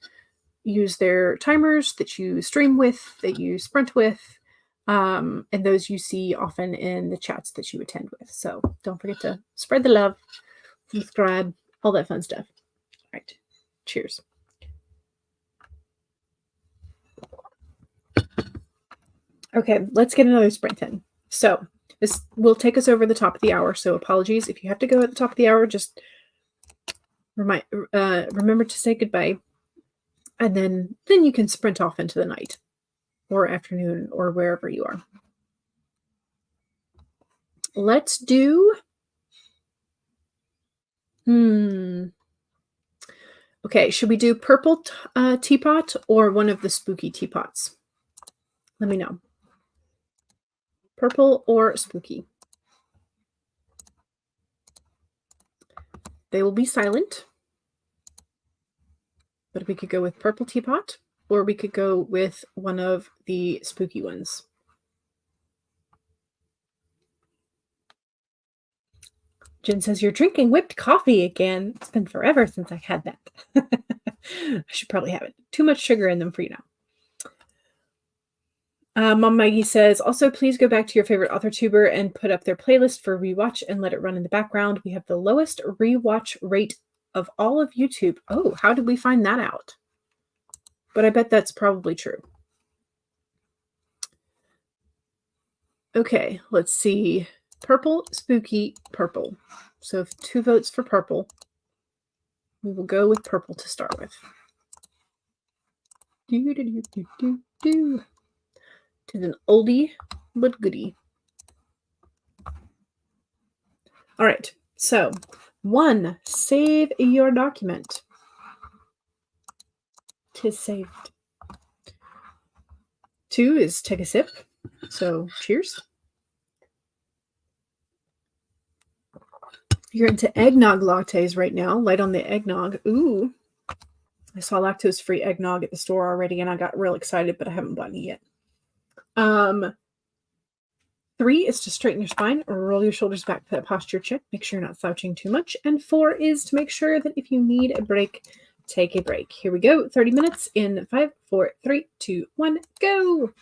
[SPEAKER 1] use their timers, that you stream with, that you sprint with, and those you see often in the chats that you attend with. So don't forget to spread the love, subscribe, all that fun stuff. All right. Cheers. Okay, let's get another sprint in. So this will take us over the top of the hour. So apologies if you have to go at the top of the hour. Just remember to say goodbye, and then you can sprint off into the night or afternoon or wherever you are. Let's do. Okay, should we do purple teapot or one of the spooky teapots? Let me know. Purple or spooky? They will be silent. But we could go with purple teapot, or we could go with one of the spooky ones. Jen says, you're drinking whipped coffee again. It's been forever since I've had that. I should probably have it. Too much sugar in them for you now. Mom Maggie says, also, please go back to your favorite authortuber and put up their playlist for rewatch and let it run in the background. We have the lowest rewatch rate of all of YouTube. Oh, how did we find that out? But I bet that's probably true. Okay, let's see. Purple, spooky, purple. So 2 votes for purple. We will go with purple to start with. Do. It is an oldie but goodie. All right, so 1, save your document. 'Tis saved. 2 is take a sip. So cheers. You're into eggnog lattes right now. Light on the eggnog. Ooh. I saw lactose-free eggnog at the store already, and I got real excited, but I haven't bought any yet. 3 is to straighten your spine or roll your shoulders back for that posture check. Make sure you're not slouching too much. And 4 is to make sure that if you need a break, take a break. Here we go. 30 minutes in 5, 4, 3, 2, 1, go.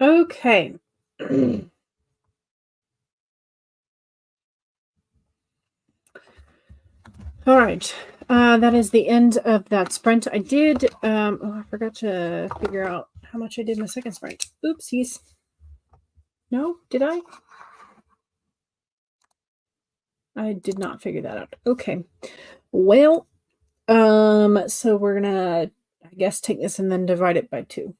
[SPEAKER 1] Okay. All right. That is the end of that sprint. I did, oh, I forgot to figure out how much I did in the second sprint. Oopsies. No, did I? I did not figure that out. Okay. Well, so we're gonna, I guess, take this and then divide it by 2.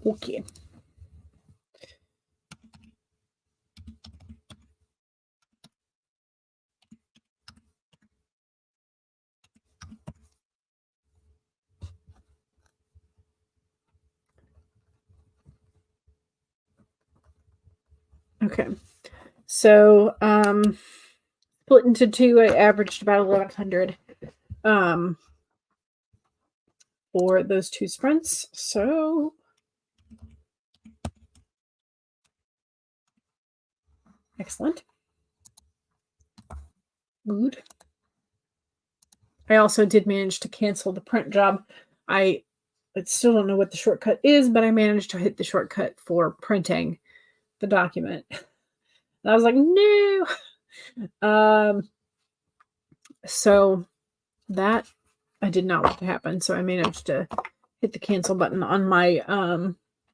[SPEAKER 1] Okay. Okay. So, split into 2, I averaged about 1,100 for those 2 sprints. So, excellent. Good. I also did manage to cancel the print job. I still don't know what the shortcut is, but I managed to hit the shortcut for printing the document. And I was like, no. So that I did not want to happen. So I managed to hit the cancel button on my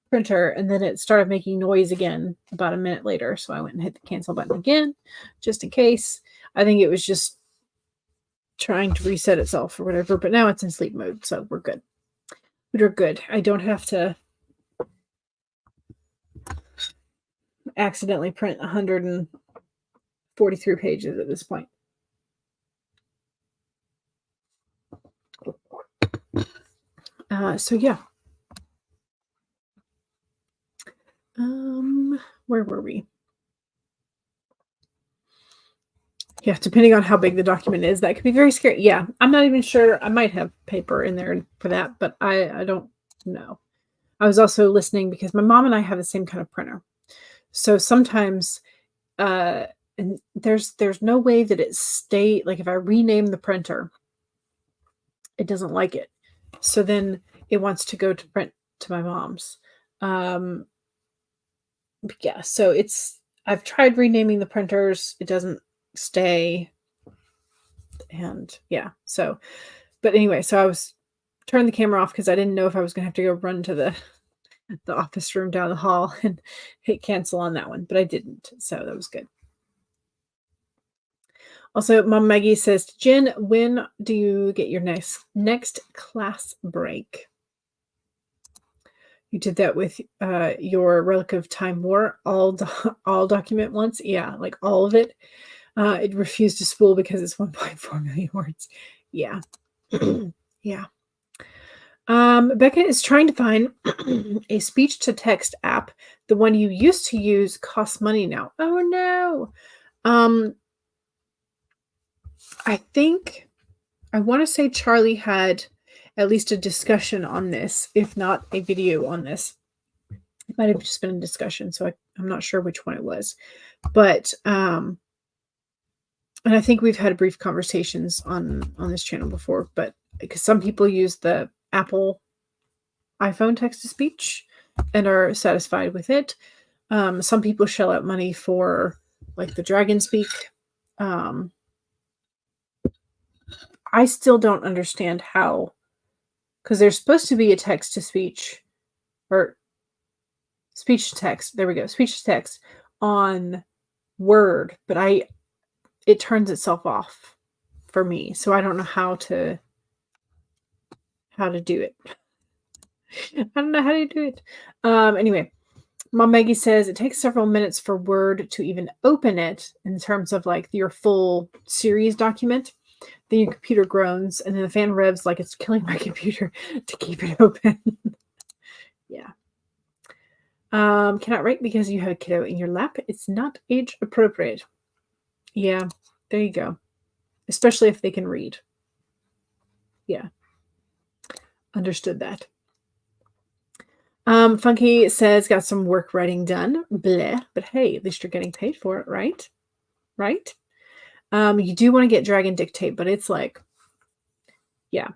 [SPEAKER 1] printer, and then it started making noise again about a minute later. So I went and hit the cancel button again, just in case. I think it was just trying to reset itself or whatever, but now it's in sleep mode, so we're good. We're good. I don't have to accidentally print 143 pages at this point. So yeah. Where were we? Yeah, depending on how big the document is, that could be very scary. Yeah, I'm not even sure. I might have paper in there for that, but I don't know. I was also listening because my mom and I have the same kind of printer. So sometimes and there's no way that it like if I rename the printer, it doesn't like it. So then it wants to go to print to my mom's. Yeah, so I've tried renaming the printers, it doesn't stay. And yeah, so but anyway, so I was turned the camera off because I didn't know if I was gonna have to go run to the office room down the hall and hit cancel on that one, but I didn't, so that was good. Also, Mom Maggie says, Jen, when do you get your next class break? You did that with your Relic of Time War, all document once? Yeah, like all of it. It refused to spool because it's 1.4 million words. Yeah. Yeah. Becca is trying to find a speech to text app. The one you used to use costs money now. Oh no. I think I want to say Charlie had at least a discussion on this, if not a video on this. It might have just been a discussion, so I'm not sure which one it was. But and I think we've had brief conversations on this channel before, but because some people use the Apple iPhone text to speech and are satisfied with it. Some people shell out money for like the Dragon Speak. I still don't understand how, because there's supposed to be a text to speech or speech to text. There we go, speech to text on Word, but it turns itself off for me, so I don't know how to do it. I don't know how to do it. Anyway, Mom Maggie says it takes several minutes for Word to even open it in terms of like your full series document. Then your computer groans, and then the fan revs like it's killing my computer to keep it open. Yeah. Cannot write because you have a kiddo in your lap. It's not age appropriate. Yeah, there you go. Especially if they can read. Yeah. Understood that. Funky says, got some work writing done. Bleh. But hey, at least you're getting paid for it, right? Right? You do want to get Dragon Dictate, but it's like, yeah,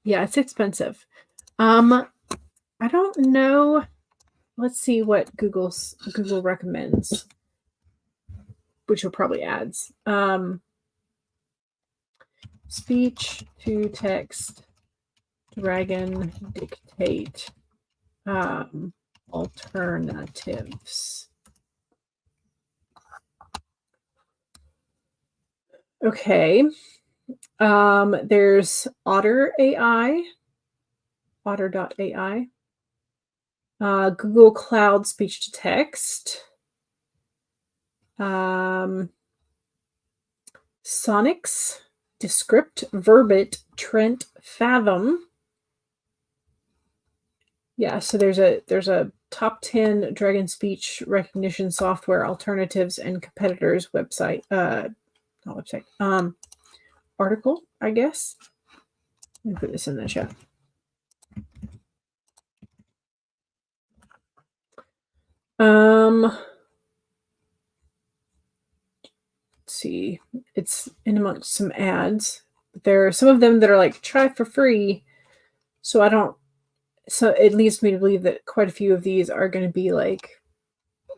[SPEAKER 1] it's expensive. I don't know. Let's see what Google recommends, which are probably ads. Speech to text, Dragon Dictate, alternatives. Okay. There's Otter AI, otter.ai, Google Cloud speech to text, Sonics, Descript, Verbit, Trent, Fathom. Yeah, so there's a top 10 Dragon speech recognition software alternatives and competitors website, not website, article, I guess. Let me put this in the chat. Let's see, it's in amongst some ads. There are some of them that are like try for free, so it leads me to believe that quite a few of these are going to be like,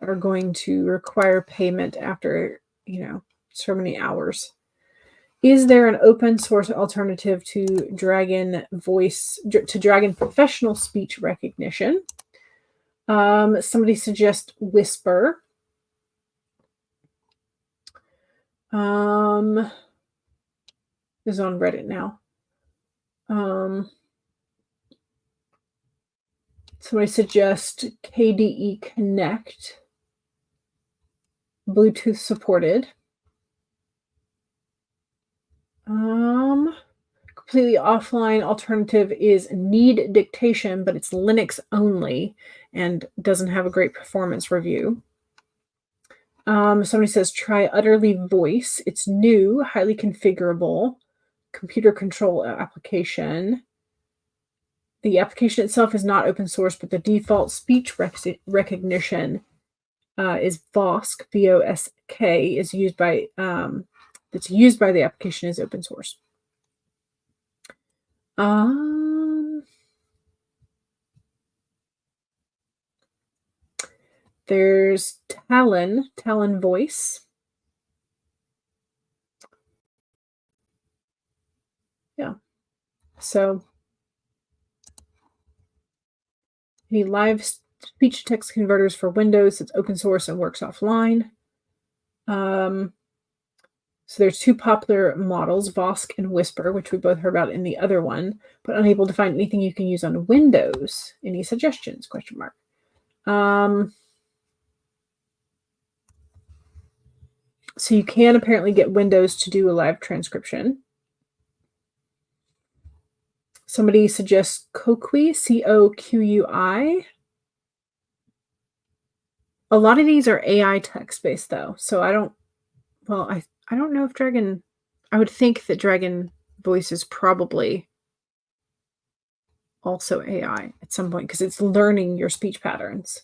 [SPEAKER 1] are going to require payment after, so many hours. Is there an open source alternative to Dragon professional speech recognition? Somebody suggests Whisper. Is on Reddit now. Somebody suggests KDE Connect, Bluetooth supported. Completely offline alternative is Need Dictation, but it's Linux only and doesn't have a great performance review. Somebody says try Utterly Voice. It's new, highly configurable, computer control application. The application itself is not open source, but the default speech recognition is VOSK, VOSK, is used by that's used by the application is open source. There's Talon Voice. Yeah. So any live speech to text converters for Windows that's open source and works offline. So there's two popular models, VOSK and Whisper, which we both heard about in the other one, but unable to find anything you can use on Windows. Any suggestions? ? So you can apparently get Windows to do a live transcription. Somebody suggests Koqui, COQUI. A lot of these are AI text-based, though, so I don't know if Dragon... I would think that Dragon Voice is probably also AI at some point because it's learning your speech patterns.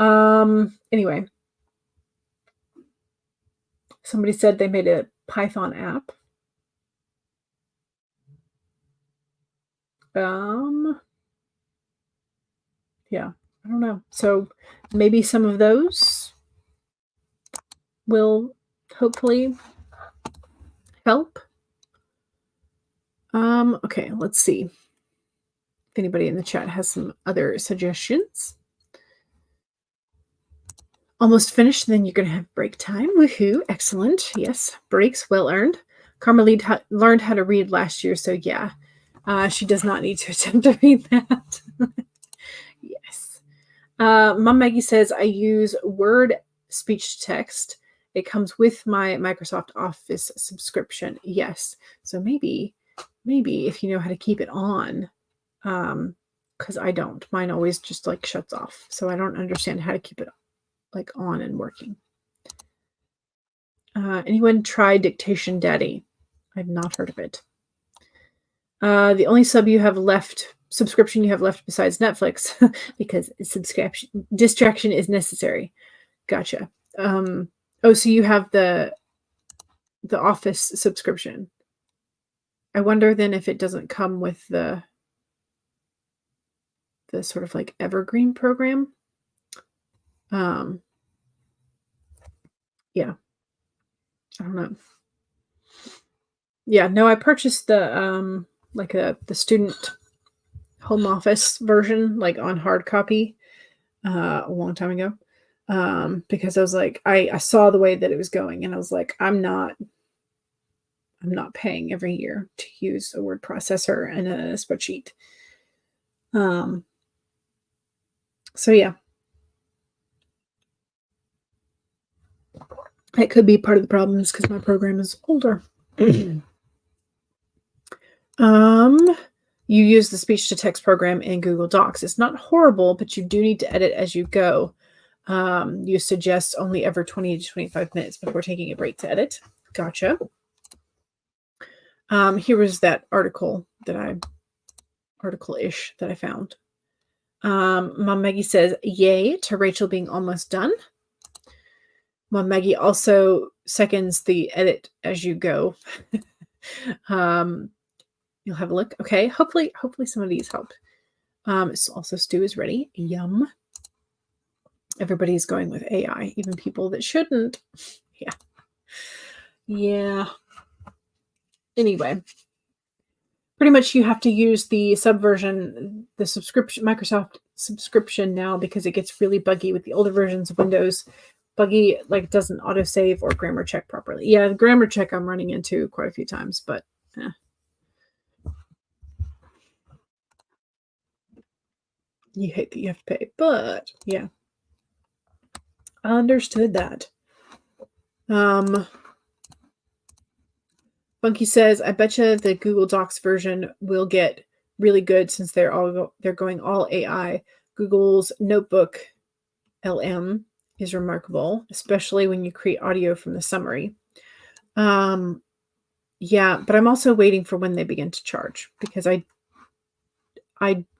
[SPEAKER 1] Anyway. Somebody said they made a Python app. Yeah, I don't know. So maybe some of those will hopefully help. Okay, let's see if anybody in the chat has some other suggestions. Almost finished, then you're going to have break time. Woohoo, excellent. Yes, breaks, well earned. Karma learned how to read last year, so yeah, she does not need to attempt to read that. Yes. Mom Maggie says, I use Word speech to text. It comes with my Microsoft Office subscription. Yes. So maybe if you know how to keep it on, because I don't. Mine always just like shuts off. So I don't understand how to keep it like on and working. Anyone try Dictation Daddy? I've not heard of it. The only sub you have left subscription you have left besides Netflix, because distraction is necessary. Gotcha. Oh, so you have the Office subscription. I wonder then if it doesn't come with the sort of like evergreen program. Yeah. I don't know. Yeah, no, I purchased the like the student home office version, like on hard copy, a long time ago. Because I was like, I saw the way that it was going, and I was like, I'm not paying every year to use a word processor and a spreadsheet. So yeah, it could be part of the problems because my program is older. You use the speech to text program in Google Docs. It's not horrible, but you do need to edit as you go. You suggest only every 20 to 25 minutes before taking a break to edit. Gotcha. Here was that article-ish that I found. Mom Maggie says, yay to Rachel being almost done. Mom Maggie also seconds the edit as you go. You'll have a look. Okay, hopefully some of these help. Also, stew is ready. Yum. Everybody's going with AI, even people that shouldn't. Yeah. Anyway, pretty much you have to use the subversion, the subscription, Microsoft subscription now, because it gets really buggy with the older versions of Windows. Buggy, like doesn't autosave or grammar check properly. Yeah, the grammar check I'm running into quite a few times, but you hate that you have to pay. But yeah, I understood that. Funky says, I bet you the Google Docs version will get really good since they're going all AI. Google's Notebook LM is remarkable, especially when you create audio from the summary. Yeah, but I'm also waiting for when they begin to charge, because I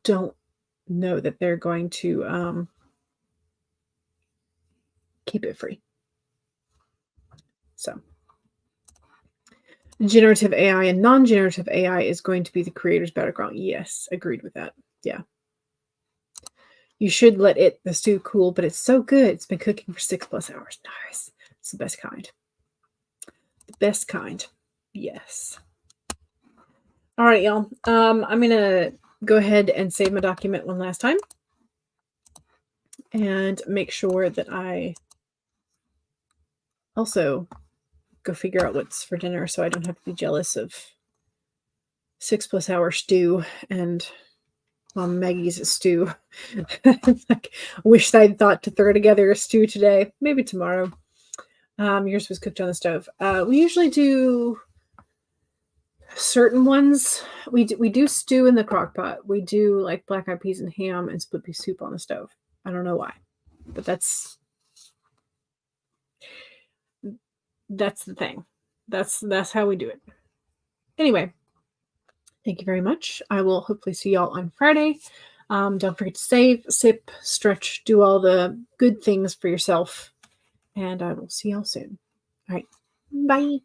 [SPEAKER 1] don't know that they're going to keep it free. So generative AI and non-generative AI is going to be the creator's battleground. Yes, agreed with that. Yeah. You should let the stew cool, but it's so good. It's been cooking for 6+ hours. Nice. It's the best kind. The best kind. Yes. All right, y'all. I'm going to go ahead and save my document one last time and make sure that I also go figure out what's for dinner so I don't have to be jealous of 6+ hour stew and Mom Maggie's stew. Like, wish I'd thought to throw together a stew today. Maybe tomorrow. Yours was cooked on the stove. We usually do certain ones. We do stew in the crock pot. We do like black eyed peas and ham and split pea soup on the stove. I don't know why, but that's the thing. That's how we do it. Anyway, thank you very much. I will hopefully see y'all on Friday. Don't forget to save, sip, stretch, do all the good things for yourself. And I will see y'all soon. All right. Bye.